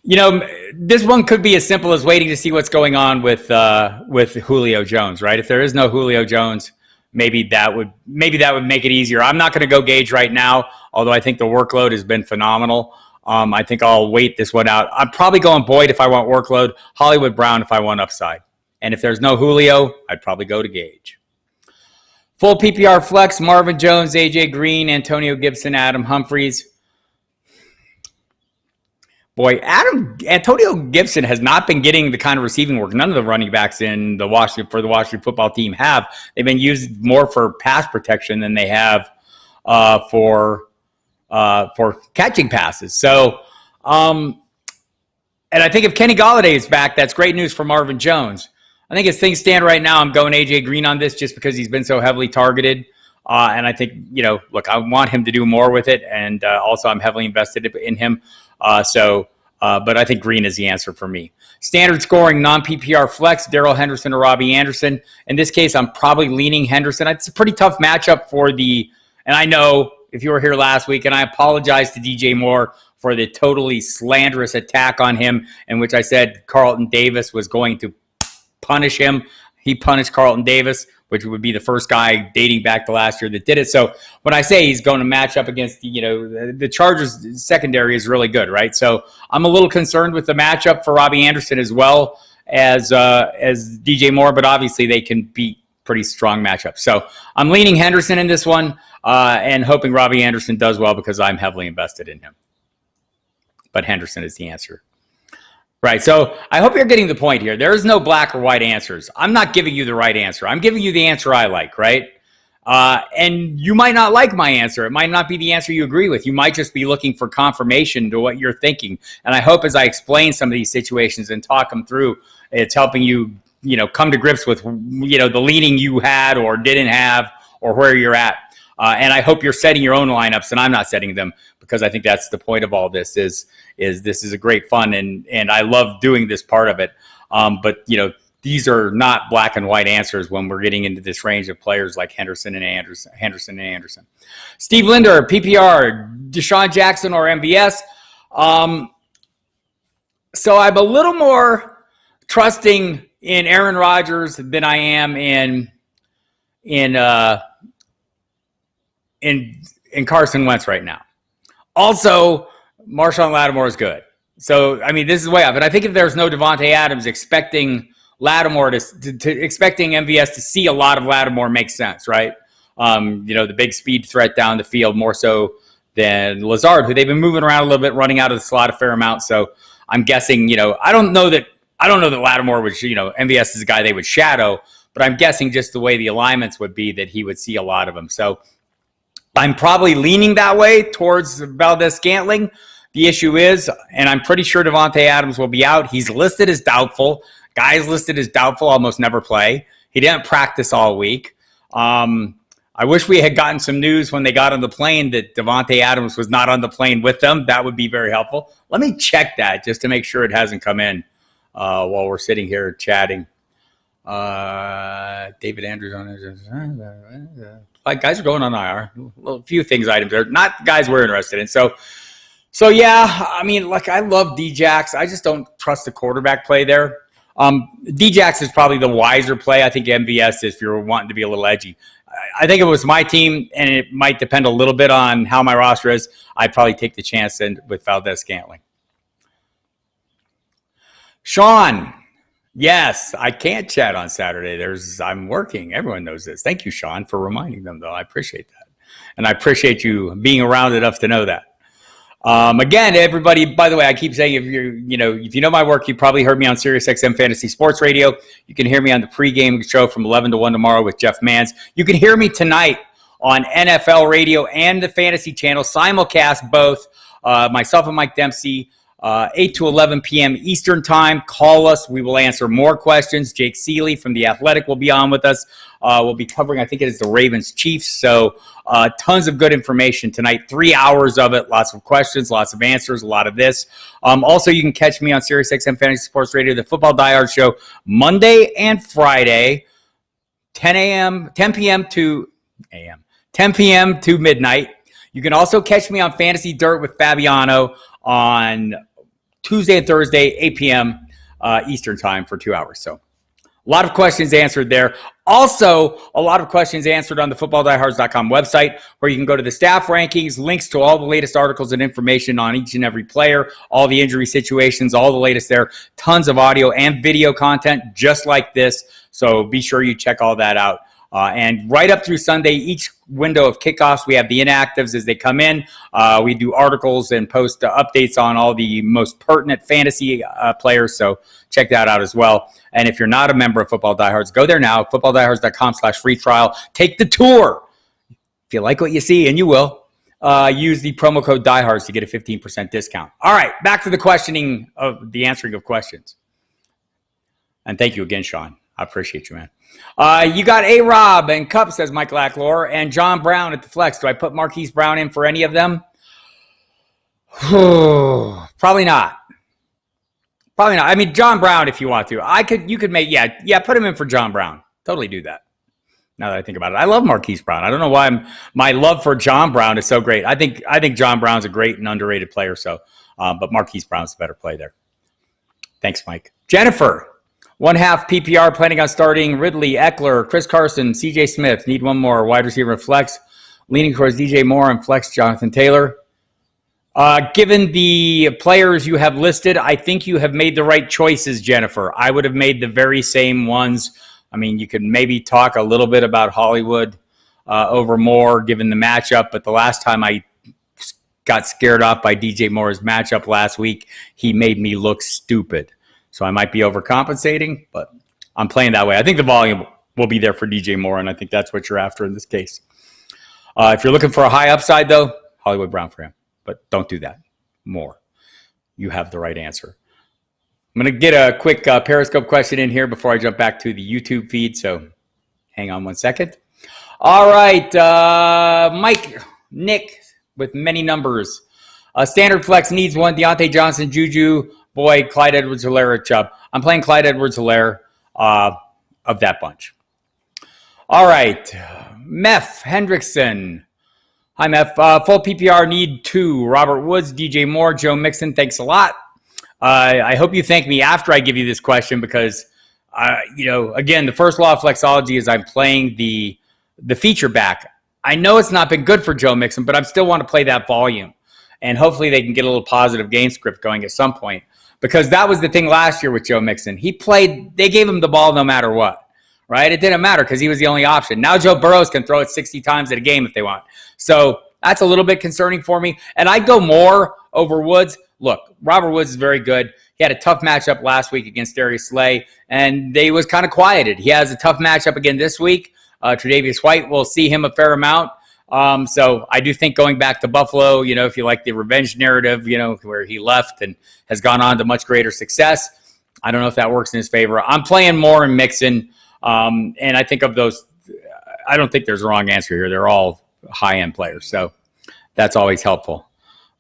This one could be as simple as waiting to see what's going on with Julio Jones, right? If there is no Julio Jones, maybe that would make it easier. I'm not going to go Gage right now, although I think the workload has been phenomenal. I think I'll wait this one out. I'm probably going Boyd if I want workload, Hollywood Brown if I want upside. And if there's no Julio, I'd probably go to Gage. Full PPR flex, Marvin Jones, A.J. Green, Antonio Gibson, Adam Humphries. Boy, Antonio Gibson has not been getting the kind of receiving work none of the running backs in the Washington football team have. They've been used more for pass protection than they have for catching passes. So, and I think if Kenny Golladay is back, that's great news for Marvin Jones. I think as things stand right now, I'm going A.J. Green on this just because he's been so heavily targeted. And I think, look, I want him to do more with it. And also I'm heavily invested in him. But I think Green is the answer for me. Standard scoring, non-PPR flex, Darrell Henderson or Robbie Anderson. In this case, I'm probably leaning Henderson. It's a pretty tough matchup and I know if you were here last week, and I apologize to DJ Moore for the totally slanderous attack on him in which I said Carlton Davis was going to punish him. He punished Carlton Davis, which would be the first guy dating back to last year that did it. So when I say he's going to match up against, the Chargers secondary is really good, right? So I'm a little concerned with the matchup for Robbie Anderson as well as DJ Moore, but obviously they can beat pretty strong matchups. So I'm leaning Henderson in this one and hoping Robbie Anderson does well because I'm heavily invested in him. But Henderson is the answer. Right, so I hope you're getting the point here. There is no black or white answers. I'm not giving you the right answer. I'm giving you the answer I like, right? And you might not like my answer. It might not be the answer you agree with. You might just be looking for confirmation to what you're thinking. And I hope as I explain some of these situations and talk them through, it's helping you, come to grips with, the leaning you had or didn't have or where you're at. And I hope you're setting your own lineups, and I'm not setting them because I think that's the point of all this is this is a great fun, and I love doing this part of it. But, these are not black and white answers when we're getting into this range of players like Henderson and Anderson. Steve Linder, PPR, Deshaun Jackson or MVS. So I'm a little more trusting in Aaron Rodgers than I am in Carson Wentz right now. Also, Marshawn Lattimore is good. So, this is way up. But I think if there's no Devontae Adams, expecting Lattimore expecting MVS to see a lot of Lattimore makes sense, right? The big speed threat down the field more so than Lazard, who they've been moving around a little bit, running out of the slot a fair amount. So I'm guessing, I don't know that Lattimore would, MVS is a guy they would shadow, but I'm guessing just the way the alignments would be that he would see a lot of them. So I'm probably leaning that way towards Valdez-Scantling. The issue is, and I'm pretty sure Devontae Adams will be out. He's listed as doubtful. Guys listed as doubtful almost never play. He didn't practice all week. I wish we had gotten some news when they got on the plane that Devontae Adams was not on the plane with them. That would be very helpful. Let me check that just to make sure it hasn't come in while we're sitting here chatting. David Andrews on it. Like guys are going on IR. A few items there, not guys we're interested in. So yeah, I love D-Jax. I just don't trust the quarterback play there. D-Jax is probably the wiser play. I think MVS is if you're wanting to be a little edgy. I think if it was my team, and it might depend a little bit on how my roster is, I'd probably take the chance with Valdez-Scantling. Sean, yes, I can't chat on Saturday. I'm working. Everyone knows this. Thank you, Sean, for reminding them, though. I appreciate that. And I appreciate you being around enough to know that. Again, everybody, by the way, I keep saying if you know my work, you probably heard me on SiriusXM Fantasy Sports Radio. You can hear me on the pregame show from 11 to 1 tomorrow with Jeff Mans. You can hear me tonight on NFL Radio and the Fantasy Channel, simulcast both, myself and Mike Dempsey, 8 to 11 p.m. Eastern Time. Call us. We will answer more questions. Jake Seeley from The Athletic will be on with us. We'll be covering, I think it is the Ravens-Chiefs. So tons of good information tonight. 3 hours of it. Lots of questions, lots of answers, a lot of this. Also, you can catch me on SiriusXM Fantasy Sports Radio, the Football Die Hard Show, Monday and Friday, 10 p.m. to midnight. You can also catch me on Fantasy Dirt with Fabiano on Tuesday and Thursday, 8 p.m. Eastern Time for 2 hours. So a lot of questions answered there. Also, a lot of questions answered on the footballdiehards.com website, where you can go to the staff rankings, links to all the latest articles and information on each and every player, all the injury situations, all the latest there, tons of audio and video content just like this. So be sure you check all that out. And right up through Sunday, each window of kickoffs, we have the inactives as they come in. We do articles and post updates on all the most pertinent fantasy players. So check that out as well. And if you're not a member of Football Diehards, go there now, footballdiehards.com/free trial. Take the tour. If you like what you see, and you will, use the promo code Diehards to get a 15% discount. All right, back to the answering of questions. And thank you again, Sean. I appreciate you, man. You got A-Rob and Cup, says Mike Lacklore, and John Brown at the flex. Do I put Marquise Brown in for any of them? Probably not. Probably not. I mean, John Brown, if you want to. You could make, put him in for John Brown. Totally do that. Now that I think about it, I love Marquise Brown. I don't know why my love for John Brown is so great. I think John Brown's a great and underrated player. So, but Marquise Brown's a better play there. Thanks, Mike. Jennifer, 1/2 PPR, planning on starting Ridley, Eckler, Chris Carson, CJ Smith. Need one more wide receiver and flex. Leaning towards DJ Moore and flex Jonathan Taylor. Given the players you have listed, I think you have made the right choices, Jennifer. I would have made the very same ones. I mean, you could maybe talk a little bit about Hollywood over Moore, given the matchup. But the last time I got scared off by DJ Moore's matchup last week, he made me look stupid. So I might be overcompensating, but I'm playing that way. I think the volume will be there for DJ Moore, and I think that's what you're after in this case. If you're looking for a high upside, though, Hollywood Brown for him. But don't do that. More. You have the right answer. I'm going to get a quick Periscope question in here before I jump back to the YouTube feed, so hang on 1 second. All right, Nick with many numbers. Standard flex needs one. Deontay Johnson, Juju, Boyd, Clyde Edwards-Helaire, Chubb. I'm playing Clyde Edwards-Helaire of that bunch. All right, Meph Hendrickson. Hi, Meph. Full PPR need 2. Robert Woods, DJ Moore, Joe Mixon. Thanks a lot. I hope you thank me after I give you this question because, again, the first law of flexology is I'm playing the feature back. I know it's not been good for Joe Mixon, but I still want to play that volume. And hopefully they can get a little positive game script going at some point. Because that was the thing last year with Joe Mixon. They gave him the ball no matter what, right? It didn't matter because he was the only option. Now Joe Burrows can throw it 60 times at a game if they want. So that's a little bit concerning for me. And I'd go Moore over Woods. Look, Robert Woods is very good. He had a tough matchup last week against Darius Slay, and they was kind of quieted. He has a tough matchup again this week. Tre'Davious White, will see him a fair amount. So I do think going back to Buffalo, if you like the revenge narrative, where he left and has gone on to much greater success, I don't know if that works in his favor. I'm playing Moore and Mixon, and I think of those, I don't think there's a wrong answer here. They're all high-end players, so that's always helpful.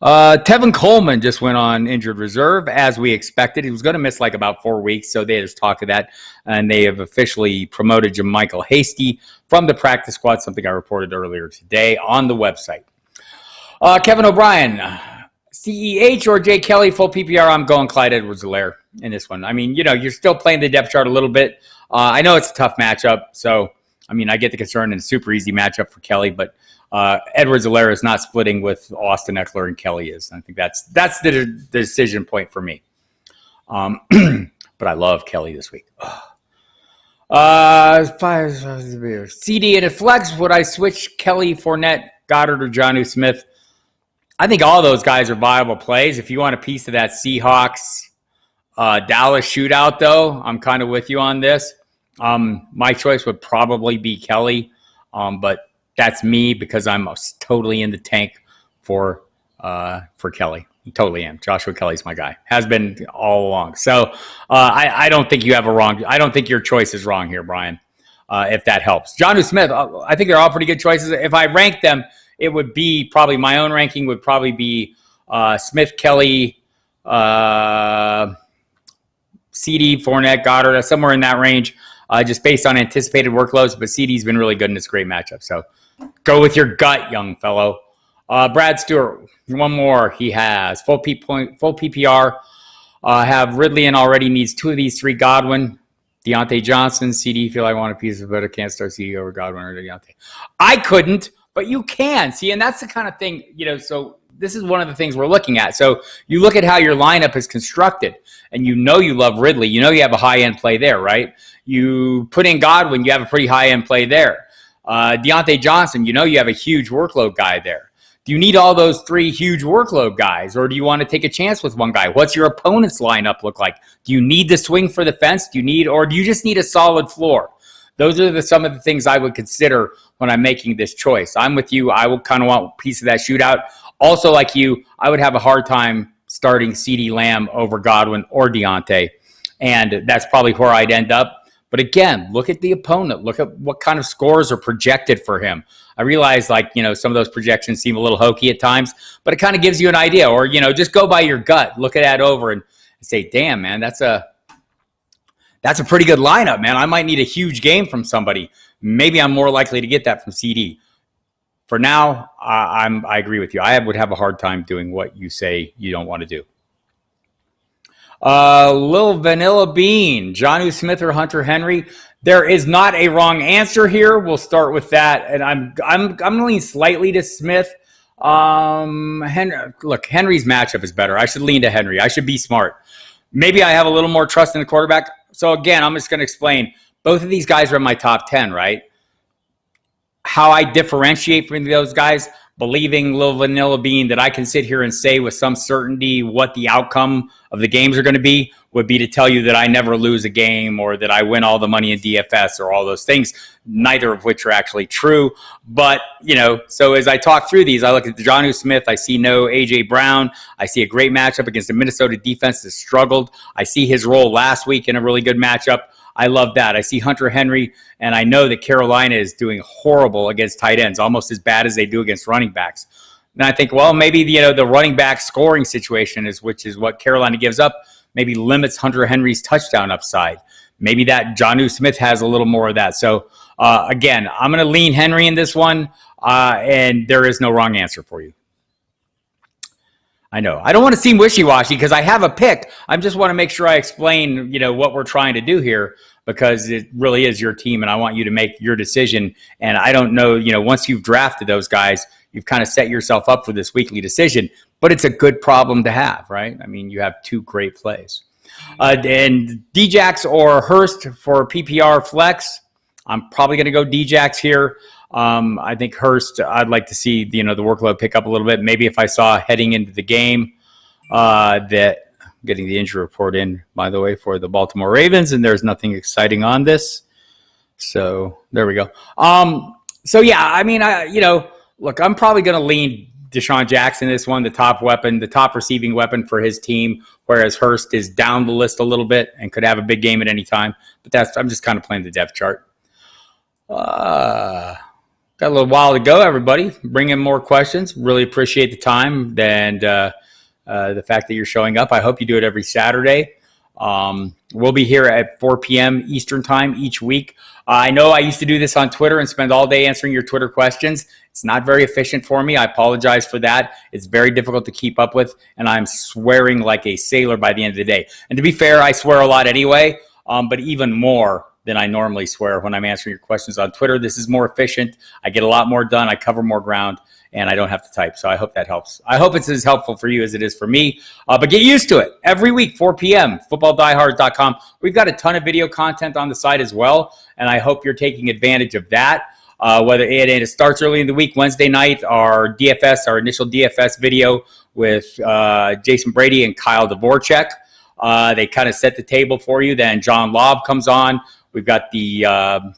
Tevin Coleman just went on injured reserve, as we expected. He was going to miss like about 4 weeks, so they just talked of that, and they have officially promoted Jermichael Hasty from the practice squad, something I reported earlier today on the website. Kevin O'Brien, CEH or Jay Kelly, full PPR, I'm going Clyde Edwards-Helaire in this one. I mean, you're still playing the depth chart a little bit. I know it's a tough matchup, so, I mean, I get the concern and a super easy matchup for Kelly, but Edwards-Helaire is not splitting with Austin Eckler, and Kelly is. I think that's the decision point for me. But I love Kelly this week. CD in a flex, would I switch Kelly, Fournette, Goddard, or Jonnu Smith? I think all those guys are viable plays. If you want a piece of that Seahawks Dallas shootout, though, I'm kind of with you on this. My choice would probably be Kelly, but that's me because I'm totally in the tank for Kelly. I totally am. Joshua Kelly's my guy. Has been all along. So I don't think you have I don't think your choice is wrong here, Brian, if that helps. Jonnu Smith, I think they're all pretty good choices. If I rank them, it would be probably my own ranking would probably be Smith, Kelly, CD, Fournette, Goddard, somewhere in that range, just based on anticipated workloads. But CD's been really good in this great matchup. So go with your gut, young fellow. Brad Stewart, one more he has. Full PPR. Have Ridley in already, needs 2 of these 3. Godwin, Deontay Johnson, CD. Feel like I want a piece of it. I can't start CD over Godwin or Deontay. I couldn't, but you can. See, and that's the kind of thing, so this is one of the things we're looking at. So you look at how your lineup is constructed, and you love Ridley. You have a high-end play there, right? You put in Godwin, you have a pretty high-end play there. Deontay Johnson, you have a huge workload guy there. Do you need all those 3 huge workload guys, or do you want to take a chance with one guy? What's your opponent's lineup look like? Do you need the swing for the fence? Or do you just need a solid floor? Those are some of the things I would consider when I'm making this choice. I'm with you. I will kind of want a piece of that shootout. Also, like you, I would have a hard time starting CeeDee Lamb over Godwin or Deontay, and that's probably where I'd end up. But again, look at the opponent. Look at what kind of scores are projected for him. I realize, like, some of those projections seem a little hokey at times, but it kind of gives you an idea. Or, just go by your gut. Look at that over and say, damn, man, that's a pretty good lineup, man. I might need a huge game from somebody. Maybe I'm more likely to get that from CD. For now, I agree with you. I would have a hard time doing what you say you don't want to do. Lil Vanilla Bean, Jonnu Smith or Hunter Henry. There is not a wrong answer here. We'll start with that, and I'm leaning slightly to Smith. Henry's matchup is better. I should lean to Henry. I should be smart. Maybe I have a little more trust in the quarterback. So again, I'm just going to explain. Both of these guys are in my top 10, right? How I differentiate from those guys, believing Lil Vanilla Bean that I can sit here and say with some certainty what the outcome of the games are going to be, would be to tell you that I never lose a game or that I win all the money in DFS or all those things, neither of which are actually true. But, so as I talk through these, I look at Jonnu Smith, I see no A.J. Brown, I see a great matchup against the Minnesota defense that struggled. I see his role last week in a really good matchup. I love that. I see Hunter Henry, and I know that Carolina is doing horrible against tight ends, almost as bad as they do against running backs. And I think, well, maybe the running back scoring situation which is what Carolina gives up, maybe limits Hunter Henry's touchdown upside. Maybe that Jonnu Smith has a little more of that. So again, I'm going to lean Henry in this one, and there is no wrong answer for you. I know. I don't want to seem wishy-washy because I have a pick. I just want to make sure I explain, what we're trying to do here, because it really is your team and I want you to make your decision. And I don't know, once you've drafted those guys, you've kind of set yourself up for this weekly decision, but it's a good problem to have, right? I mean, you have two great plays. And Djax or Hurst for PPR flex, I'm probably going to go Djax here. I think Hurst, I'd like to see, the workload pick up a little bit. Maybe if I saw heading into the game that getting the injury report in, by the way, for the Baltimore Ravens, and there's nothing exciting on this. So there we go. So yeah, I mean, look, I'm probably going to lean Deshaun Jackson this one, the top weapon, the top receiving weapon for his team, whereas Hurst is down the list a little bit and could have a big game at any time. But I'm just kind of playing the depth chart. Got a little while to go, everybody. Bring in more questions. Really appreciate the time and the fact that you're showing up. I hope you do it every Saturday. We'll be here at 4 p.m. Eastern time each week. I know I used to do this on Twitter and spend all day answering your Twitter questions. It's not very efficient for me. I apologize for that. It's very difficult to keep up with, and I'm swearing like a sailor by the end of the day. And to be fair, I swear a lot anyway, but even more than I normally swear when I'm answering your questions on Twitter. This is more efficient. I get a lot more done. I cover more ground, and I don't have to type. So I hope that helps. I hope it's as helpful for you as it is for me. But get used to it. Every week, 4 p.m., footballdiehards.com. We've got a ton of video content on the site as well, and I hope you're taking advantage of that. Whether it starts early in the week, Wednesday night, our initial DFS video with Jason Brady and Kyle Dvorak. They kind of set the table for you. Then John Lobb comes on. We've got the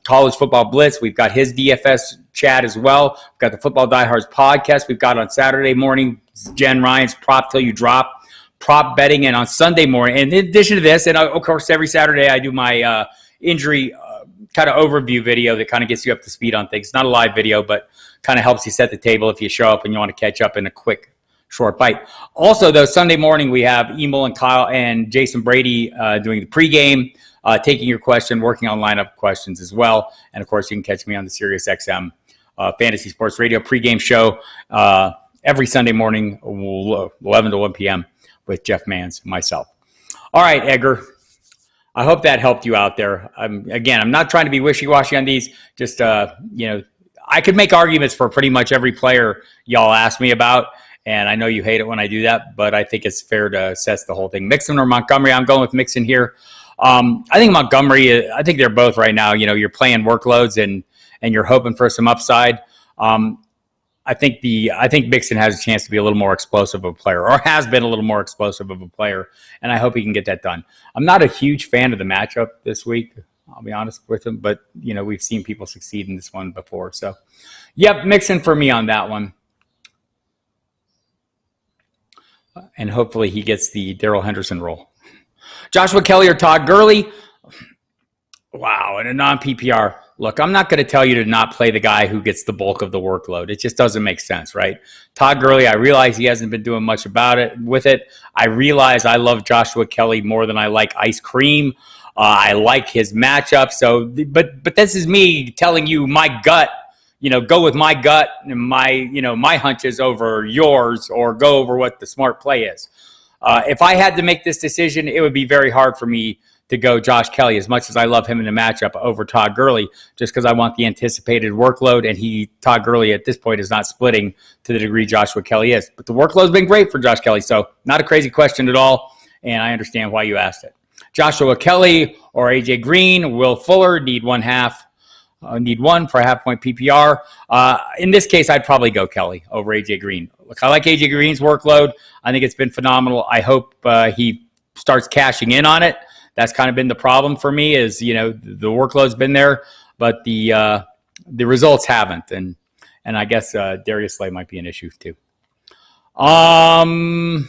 College Football Blitz. We've got his DFS chat as well. We've got the Football Diehards podcast. We've got on Saturday morning, Jen Ryan's Prop Till You Drop, prop betting. And on Sunday morning, and in addition to this, and of course, every Saturday I do my injury kind of overview video that kind of gets you up to speed on things. Not a live video, but kind of helps you set the table if you show up and you want to catch up in a quick, short bite. Also, though, Sunday morning we have Emil and Kyle and Jason Brady doing the pregame, taking your question, working on lineup questions as well. And of course, you can catch me on the SiriusXM Fantasy Sports Radio pregame show every Sunday morning, 11 to 1 p.m. with Jeff Mans and myself. All right, Edgar. I hope that helped you out there. Again, I'm not trying to be wishy-washy on these. Just, I could make arguments for pretty much every player y'all ask me about. And I know you hate it when I do that, but I think it's fair to assess the whole thing. Mixon or Montgomery? I'm going with Mixon here. I think Montgomery, I think they're both right now. You're playing workloads and you're hoping for some upside. I think Mixon has a chance to be a little more explosive of a player, or has been a little more explosive of a player, and I hope he can get that done. I'm not a huge fan of the matchup this week, I'll be honest with him, but we've seen people succeed in this one before. So, yep, Mixon for me on that one. And hopefully he gets the Darrell Henderson role. Joshua Kelly or Todd Gurley? Wow, in a non-PPR, look, I'm not going to tell you to not play the guy who gets the bulk of the workload. It just doesn't make sense, right? Todd Gurley, I realize he hasn't been doing much about it with it. I realize I love Joshua Kelly more than I like ice cream. I like his matchup. So, but this is me telling you my gut. Go with my gut and my hunches over yours, or go over what the smart play is. If I had to make this decision, it would be very hard for me to go Josh Kelly, as much as I love him in the matchup, over Todd Gurley, just because I want the anticipated workload. And Todd Gurley at this point is not splitting to the degree Joshua Kelly is. But the workload's been great for Josh Kelly, so not a crazy question at all. And I understand why you asked it. Joshua Kelly or AJ Green, Will Fuller, need one for a half-point PPR. In this case, I'd probably go Kelly over AJ Green. Look, I like AJ Green's workload. I think it's been phenomenal. I hope he starts cashing in on it. That's kind of been the problem for me, is the workload's been there, but the results haven't, and I guess Darius Slay might be an issue too. And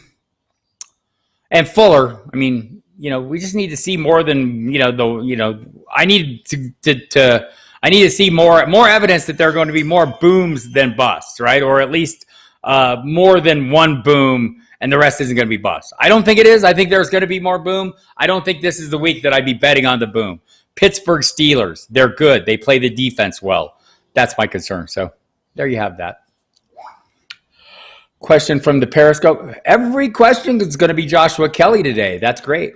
Fuller, I mean, we just need to see more than I need to see more evidence that there are going to be more booms than busts, right? Or at least more than one boom, and the rest isn't going to be bust. I don't think it is. I think there's going to be more boom. I don't think this is the week that I'd be betting on the boom. Pittsburgh Steelers, they're good. They play the defense well. That's my concern. So there you have that. Question from the Periscope. Every question is going to be Joshua Kelly today. That's great.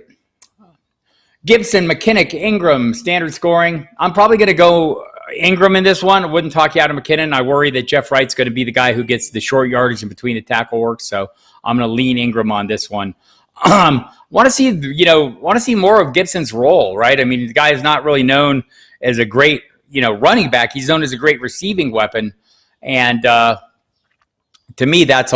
Gibson, McKinnon, Ingram, standard scoring. I'm probably going to go Ingram in this one. I wouldn't talk you out of McKinnon. I worry that Jeff Wright's going to be the guy who gets the short yardage in between the tackle work. So I'm going to lean Ingram on this one. Want to see more of Gibson's role, right? I mean, the guy is not really known as a great, running back. He's known as a great receiving weapon. And to me, that's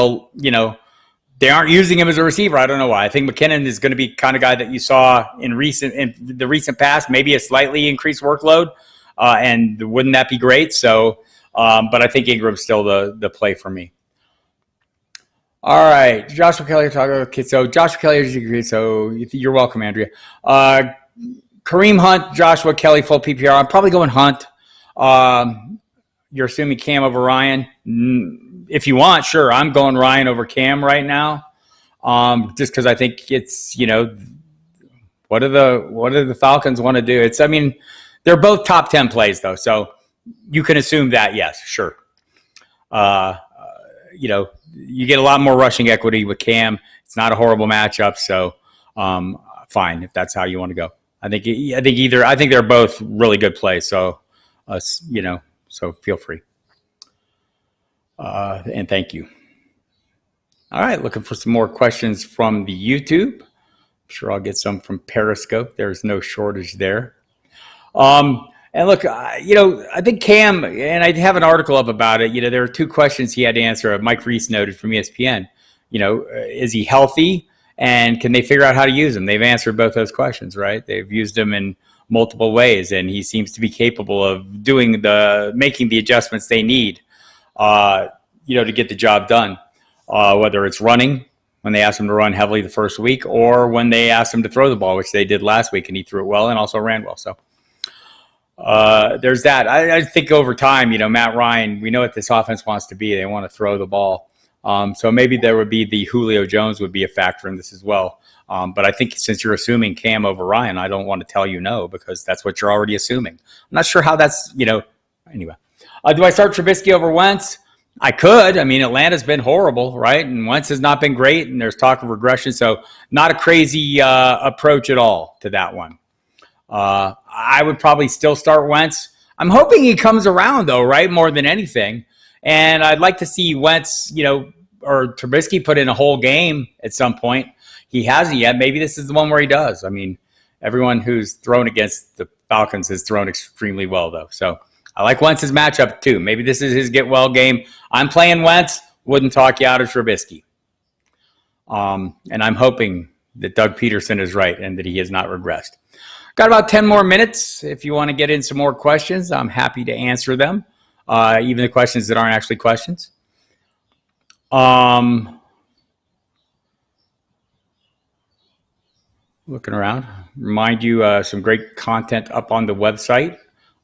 they aren't using him as a receiver. I don't know why. I think McKinnon is going to be the kind of guy that you saw in the recent past, maybe a slightly increased workload. And wouldn't that be great? So, but I think Ingram's still the play for me. All right, Joshua Kelly. Okay, so Joshua Kelly, so you're welcome, Andrea. Kareem Hunt, Joshua Kelly, full PPR. I'm probably going Hunt. You're assuming Cam over Ryan. If you want, sure. I'm going Ryan over Cam right now, just because I think it's what do the Falcons want to do? They're both top 10 plays though, so you can assume that, yes, sure. You get a lot more rushing equity with Cam. It's not a horrible matchup, so fine if that's how you want to go. I think they're both really good plays, so so feel free. And thank you. All right, looking for some more questions from the YouTube. I'm sure I'll get some from Periscope. There's no shortage there. And look, I think Cam, and I have an article up about it. There are two questions he had to answer. Mike Reese noted from ESPN. Is he healthy, and can they figure out how to use him? They've answered both those questions, right? They've used him in multiple ways, and he seems to be capable of making the adjustments they need, to get the job done. Whether it's running, when they asked him to run heavily the first week, or when they asked him to throw the ball, which they did last week, and he threw it well and also ran well. So there's that. I think over time, Matt Ryan, we know what this offense wants to be. They want to throw the ball. So maybe there would be the Julio Jones would be a factor in this as well. But I think since you're assuming Cam over Ryan, I don't want to tell you no, because that's what you're already assuming. I'm not sure how that's, anyway. Do I start Trubisky over Wentz? I could. Atlanta's been horrible, right? And Wentz has not been great, and there's talk of regression. So not a crazy approach at all to that one. I would probably still start Wentz. I'm hoping he comes around, though, right, more than anything. And I'd like to see Wentz, or Trubisky put in a whole game at some point. He hasn't yet. Maybe this is the one where he does. Everyone who's thrown against the Falcons has thrown extremely well, though. So I like Wentz's matchup, too. Maybe this is his get-well game. I'm playing Wentz. Wouldn't talk you out of Trubisky. And I'm hoping that Doug Peterson is right and that he has not regressed. Got about 10 more minutes. If you want to get in some more questions, I'm happy to answer them, even the questions that aren't actually questions. Looking around. Remind you, some great content up on the website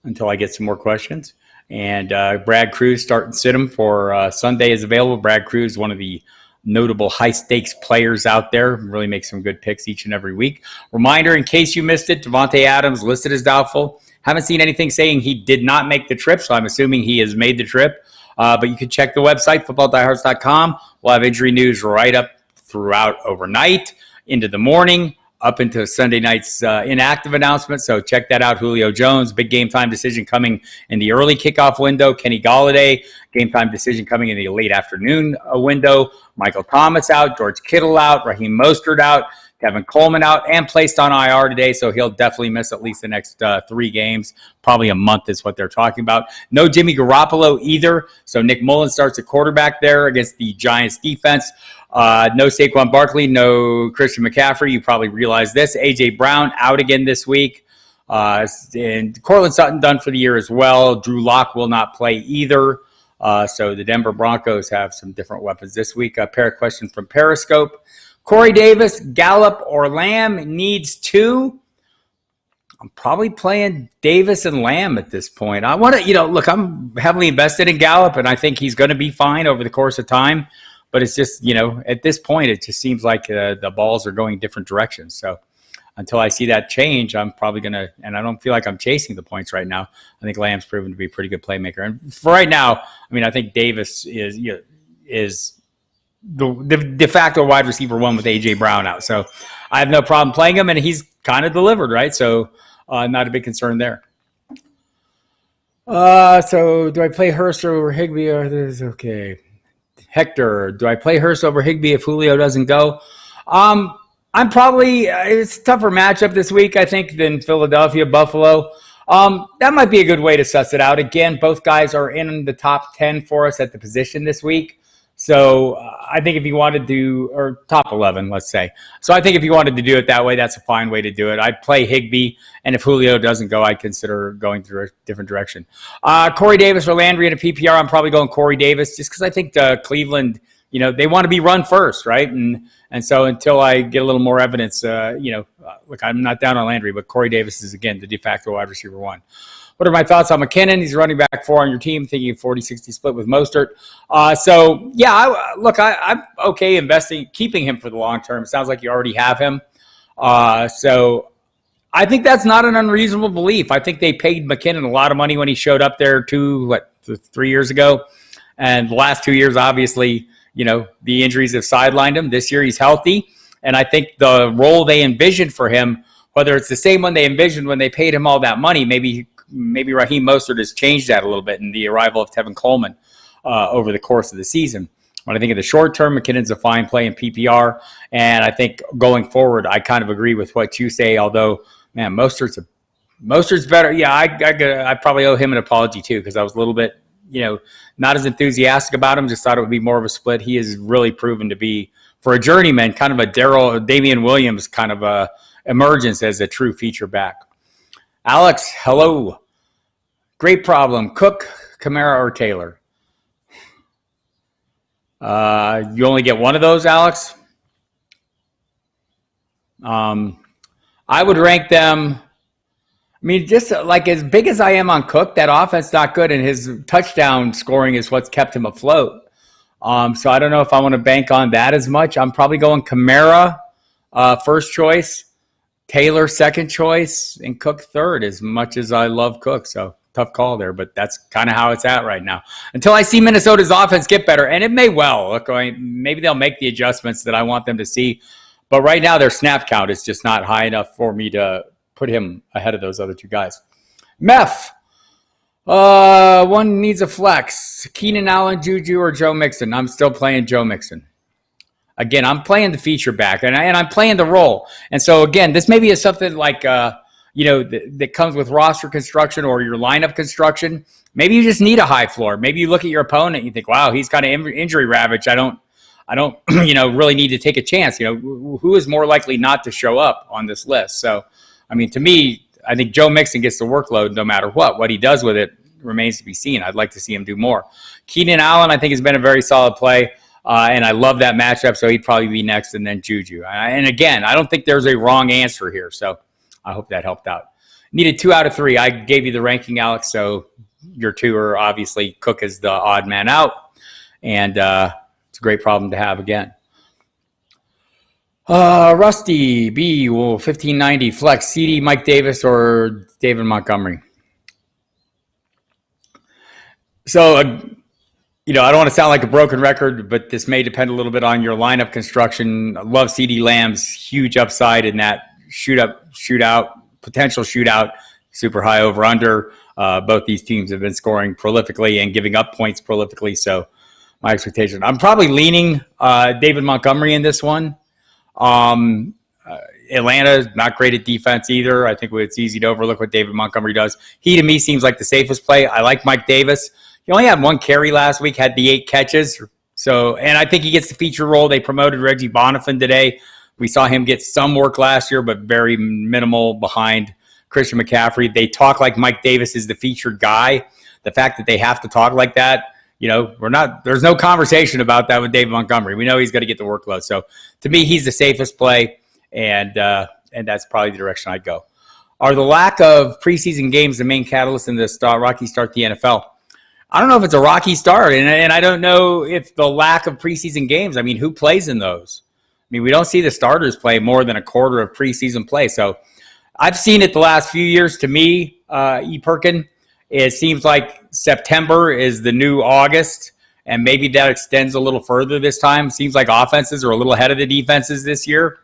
until I get some more questions. And Brad Cruz start and sit him for Sunday is available. Brad Cruz, one of the notable high stakes players out there, really makes some good picks each and every week. Reminder, in case you missed it, Devontae Adams listed as doubtful. Haven't seen anything saying he did not make the trip, so I'm assuming he has made the trip. But you can check the website, footballdiehards.com. We'll have injury news right up throughout overnight, into the morning, up into Sunday night's inactive announcement. So check that out. Julio Jones, big game time decision coming in the early kickoff window. Kenny Golladay, game time decision coming in the late afternoon window. Michael Thomas out, George Kittle out, Raheem Mostert out, Kevin Coleman out, and placed on IR today, so he'll definitely miss at least the next 3 games. Probably a month is what they're talking about. No Jimmy Garoppolo either, so Nick Mullins starts at quarterback there against the Giants defense. No Saquon Barkley, no Christian McCaffrey. You probably realize this. A.J. Brown out again this week. And Cortland Sutton done for the year as well. Drew Lock will not play either. So the Denver Broncos have some different weapons this week. A pair of questions from Periscope. Corey Davis, Gallup, or Lamb needs 2. I'm probably playing Davis and Lamb at this point. I want to, look, I'm heavily invested in Gallup, and I think he's going to be fine over the course of time. But it's just, at this point, it just seems like the balls are going different directions. So until I see that change, I'm probably going to, and I don't feel like I'm chasing the points right now. I think Lamb's proven to be a pretty good playmaker. And for right now, I think Davis is the de facto wide receiver 1 with A.J. Brown out. So I have no problem playing him, and he's kind of delivered, right? So not a big concern there. So do I play Hurst over Higbee? Or this okay? Hector, do I play Hurst over Higbee if Julio doesn't go? I'm probably it's a tougher matchup this week, I think, than Philadelphia, Buffalo. That might be a good way to suss it out. Again, both guys are in the top 10 for us at the position this week. So I think if you wanted to, or top 11, let's say. So I think if you wanted to do it that way, that's a fine way to do it. I'd play Higbee, and if Julio doesn't go, I'd consider going through a different direction. Corey Davis or Landry in a PPR, I'm probably going Corey Davis just because I think Cleveland, they want to be run first, right? And so until I get a little more evidence, look, I'm not down on Landry, but Corey Davis is, again, the de facto wide receiver 1. What are my thoughts on McKinnon? He's running back 4 on your team, thinking of 40-60 split with Mostert. I'm okay keeping him for the long term. It sounds like you already have him. So I think that's not an unreasonable belief. I think they paid McKinnon a lot of money when he showed up there 3 years ago. And the last 2 years, obviously, the injuries have sidelined him. This year he's healthy. And I think the role they envisioned for him, whether it's the same one they envisioned when they paid him all that money, maybe Raheem Mostert has changed that a little bit in the arrival of Tevin Coleman over the course of the season. But I think in the short term, McKinnon's a fine play in PPR. And I think going forward, I kind of agree with what you say, although, man, Mostert's better. Yeah, I probably owe him an apology too, because I was a little bit, not as enthusiastic about him, just thought it would be more of a split. He has really proven to be, for a journeyman, kind of a Damian Williams kind of a emergence as a true feature back. Alex, hello. Great problem. Cook, Kamara, or Taylor? You only get one of those, Alex? I would rank them. Just like as big as I am on Cook, that offense not good, and his touchdown scoring is what's kept him afloat. So I don't know if I want to bank on that as much. I'm probably going Kamara first choice, Taylor second choice, and Cook third, as much as I love Cook. So tough call there, but that's kind of how it's at right now. Until I see Minnesota's offense get better, and it may well. Look, maybe they'll make the adjustments that I want them to see. But right now their snap count is just not high enough for me to put him ahead of those other 2 guys. Meth. One needs a flex. Keenan Allen, Juju, or Joe Mixon? I'm still playing Joe Mixon. Again, I'm playing the feature back, and I'm playing the role. And so, again, this maybe is something like, that comes with roster construction or your lineup construction. Maybe you just need a high floor. Maybe you look at your opponent and you think, wow, he's kind of injury ravaged. I don't, really need to take a chance. Who is more likely not to show up on this list? So, to me, I think Joe Mixon gets the workload no matter what. What he does with it remains to be seen. I'd like to see him do more. Keenan Allen, I think, has been a very solid play. And I love that matchup, so he'd probably be next, and then Juju. And again, I don't think there's a wrong answer here, so I hope that helped out. Needed 2 out of 3. I gave you the ranking, Alex, so your 2 are obviously Cook is the odd man out, and it's a great problem to have again. Rusty B, 1590 flex CD, Mike Davis or David Montgomery. So, I don't want to sound like a broken record, but this may depend a little bit on your lineup construction. I love CD Lamb's huge upside in that potential shootout, super high over under. Both these teams have been scoring prolifically and giving up points prolifically. So my expectation, I'm probably leaning David Montgomery in this one. Atlanta not great at defense either. I think it's easy to overlook what David Montgomery does. He, to me, seems like the safest play. I like Mike Davis. He only had 1 carry last week, had the 8 catches. So, and I think he gets the feature role. They promoted Reggie Bonifant today. We saw him get some work last year, but very minimal behind Christian McCaffrey. They talk like Mike Davis is the featured guy. The fact that they have to talk like that, there's no conversation about that with David Montgomery. We know he's going to get the workload. So to me, he's the safest play, and that's probably the direction I'd go. Are the lack of preseason games the main catalyst in this rocky start to the NFL? I don't know if it's a rocky start, and I don't know if the lack of preseason games, who plays in those? We don't see the starters play more than a quarter of preseason play. So I've seen it the last few years. To me, E. Perkin, it seems like September is the new August, and maybe that extends a little further this time. Seems like offenses are a little ahead of the defenses this year.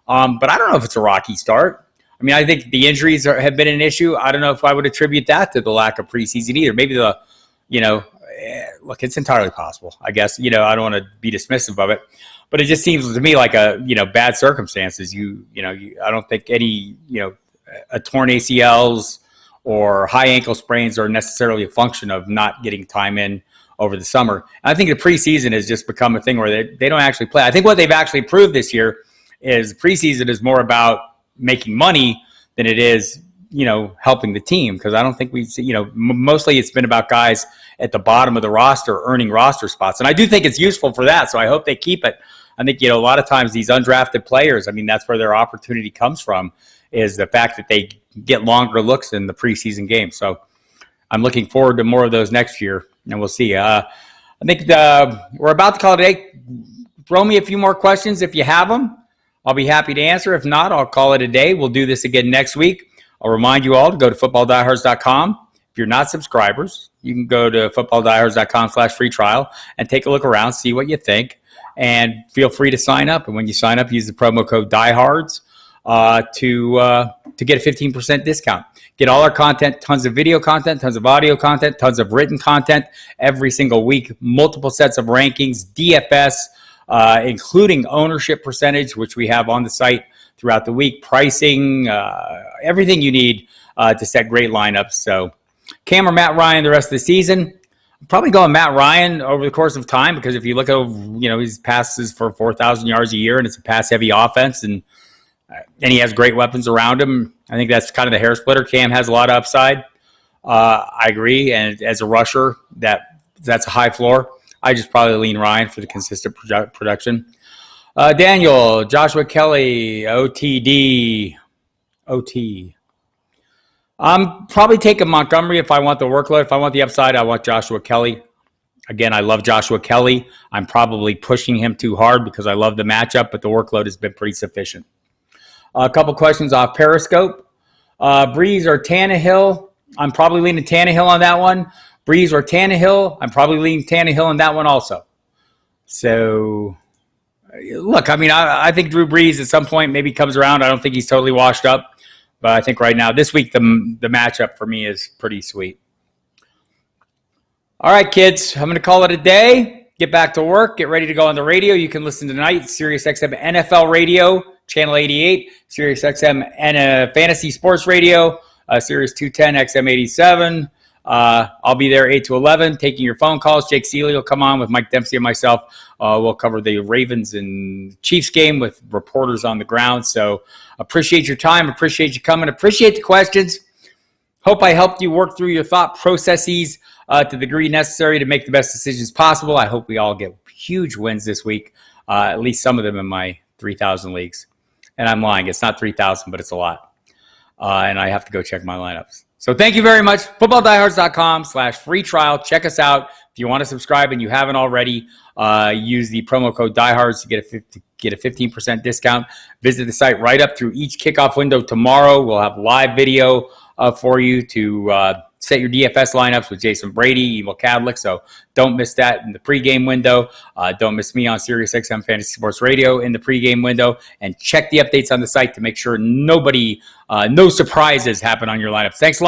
But I don't know if it's a rocky start. I think the injuries have been an issue. I don't know if I would attribute that to the lack of preseason either. Maybe look, it's entirely possible, I guess. I don't want to be dismissive of it, but it just seems to me like bad circumstances. I don't think any, a torn ACLs or high ankle sprains are necessarily a function of not getting time in over the summer. And I think the preseason has just become a thing where they don't actually play. I think what they've actually proved this year is preseason is more about making money than it is, helping the team. Because I don't think we see, mostly it's been about guys at the bottom of the roster earning roster spots. And I do think it's useful for that. So I hope they keep it. I think, a lot of times these undrafted players, that's where their opportunity comes from, is the fact that they get longer looks in the preseason game. So I'm looking forward to more of those next year, and we'll see. I think we're about to call it a day. Throw me a few more questions if you have them. I'll be happy to answer. If not, I'll call it a day. We'll do this again next week. I'll remind you all to go to footballdiehards.com. If you're not subscribers, you can go to footballdiehards.com/free trial and take a look around, see what you think, and feel free to sign up. And when you sign up, use the promo code DIEHARDS to get a 15% discount. Get all our content, tons of video content, tons of audio content, tons of written content every single week, multiple sets of rankings, DFS, including ownership percentage, which we have on the site throughout the week, pricing, everything you need to set great lineups. So Cam or Matt Ryan the rest of the season? I'm probably going Matt Ryan over the course of time, because if you look at, his passes for 4,000 yards a year, and it's a pass-heavy offense, and he has great weapons around him. I think that's kind of the hair splitter. Cam has a lot of upside. I agree. And as a rusher, that's a high floor. I just probably lean Ryan for the consistent production. Daniel, Joshua Kelly, OT. I'm probably taking Montgomery if I want the workload. If I want the upside, I want Joshua Kelly. Again, I love Joshua Kelly. I'm probably pushing him too hard because I love the matchup, but the workload has been pretty sufficient. A couple questions off Periscope. Breeze or Tannehill? I'm probably leaning Tannehill on that one. Breeze or Tannehill? I'm probably leaning Tannehill on that one also. So, look, I think Drew Brees at some point maybe comes around. I don't think he's totally washed up. But I think right now, this week, the matchup for me is pretty sweet. All right, kids, I'm going to call it a day. Get back to work. Get ready to go on the radio. You can listen tonight, SiriusXM NFL Radio, Channel 88, SiriusXM and Fantasy Sports Radio, Sirius 210, XM 87. I'll be there 8 to 11 taking your phone calls. Jake Seeley will come on with Mike Dempsey and myself. We'll cover the Ravens and Chiefs game with reporters on the ground. So appreciate your time. Appreciate you coming. Appreciate the questions. Hope I helped you work through your thought processes to the degree necessary to make the best decisions possible. I hope we all get huge wins this week, at least some of them in my 3,000 leagues. And I'm lying. It's not 3,000, but it's a lot. And I have to go check my lineups. So thank you very much. FootballDiehards.com/free trial. Check us out. If you want to subscribe and you haven't already, use the promo code DieHards to get a 15% discount. Visit the site right up through each kickoff window tomorrow. We'll have live video for you to set your DFS lineups with Jason Brady, Evil Cadlick. So don't miss that in the pregame window. Don't miss me on SiriusXM Fantasy Sports Radio in the pregame window. And check the updates on the site to make sure no surprises happen on your lineups. Thanks a lot.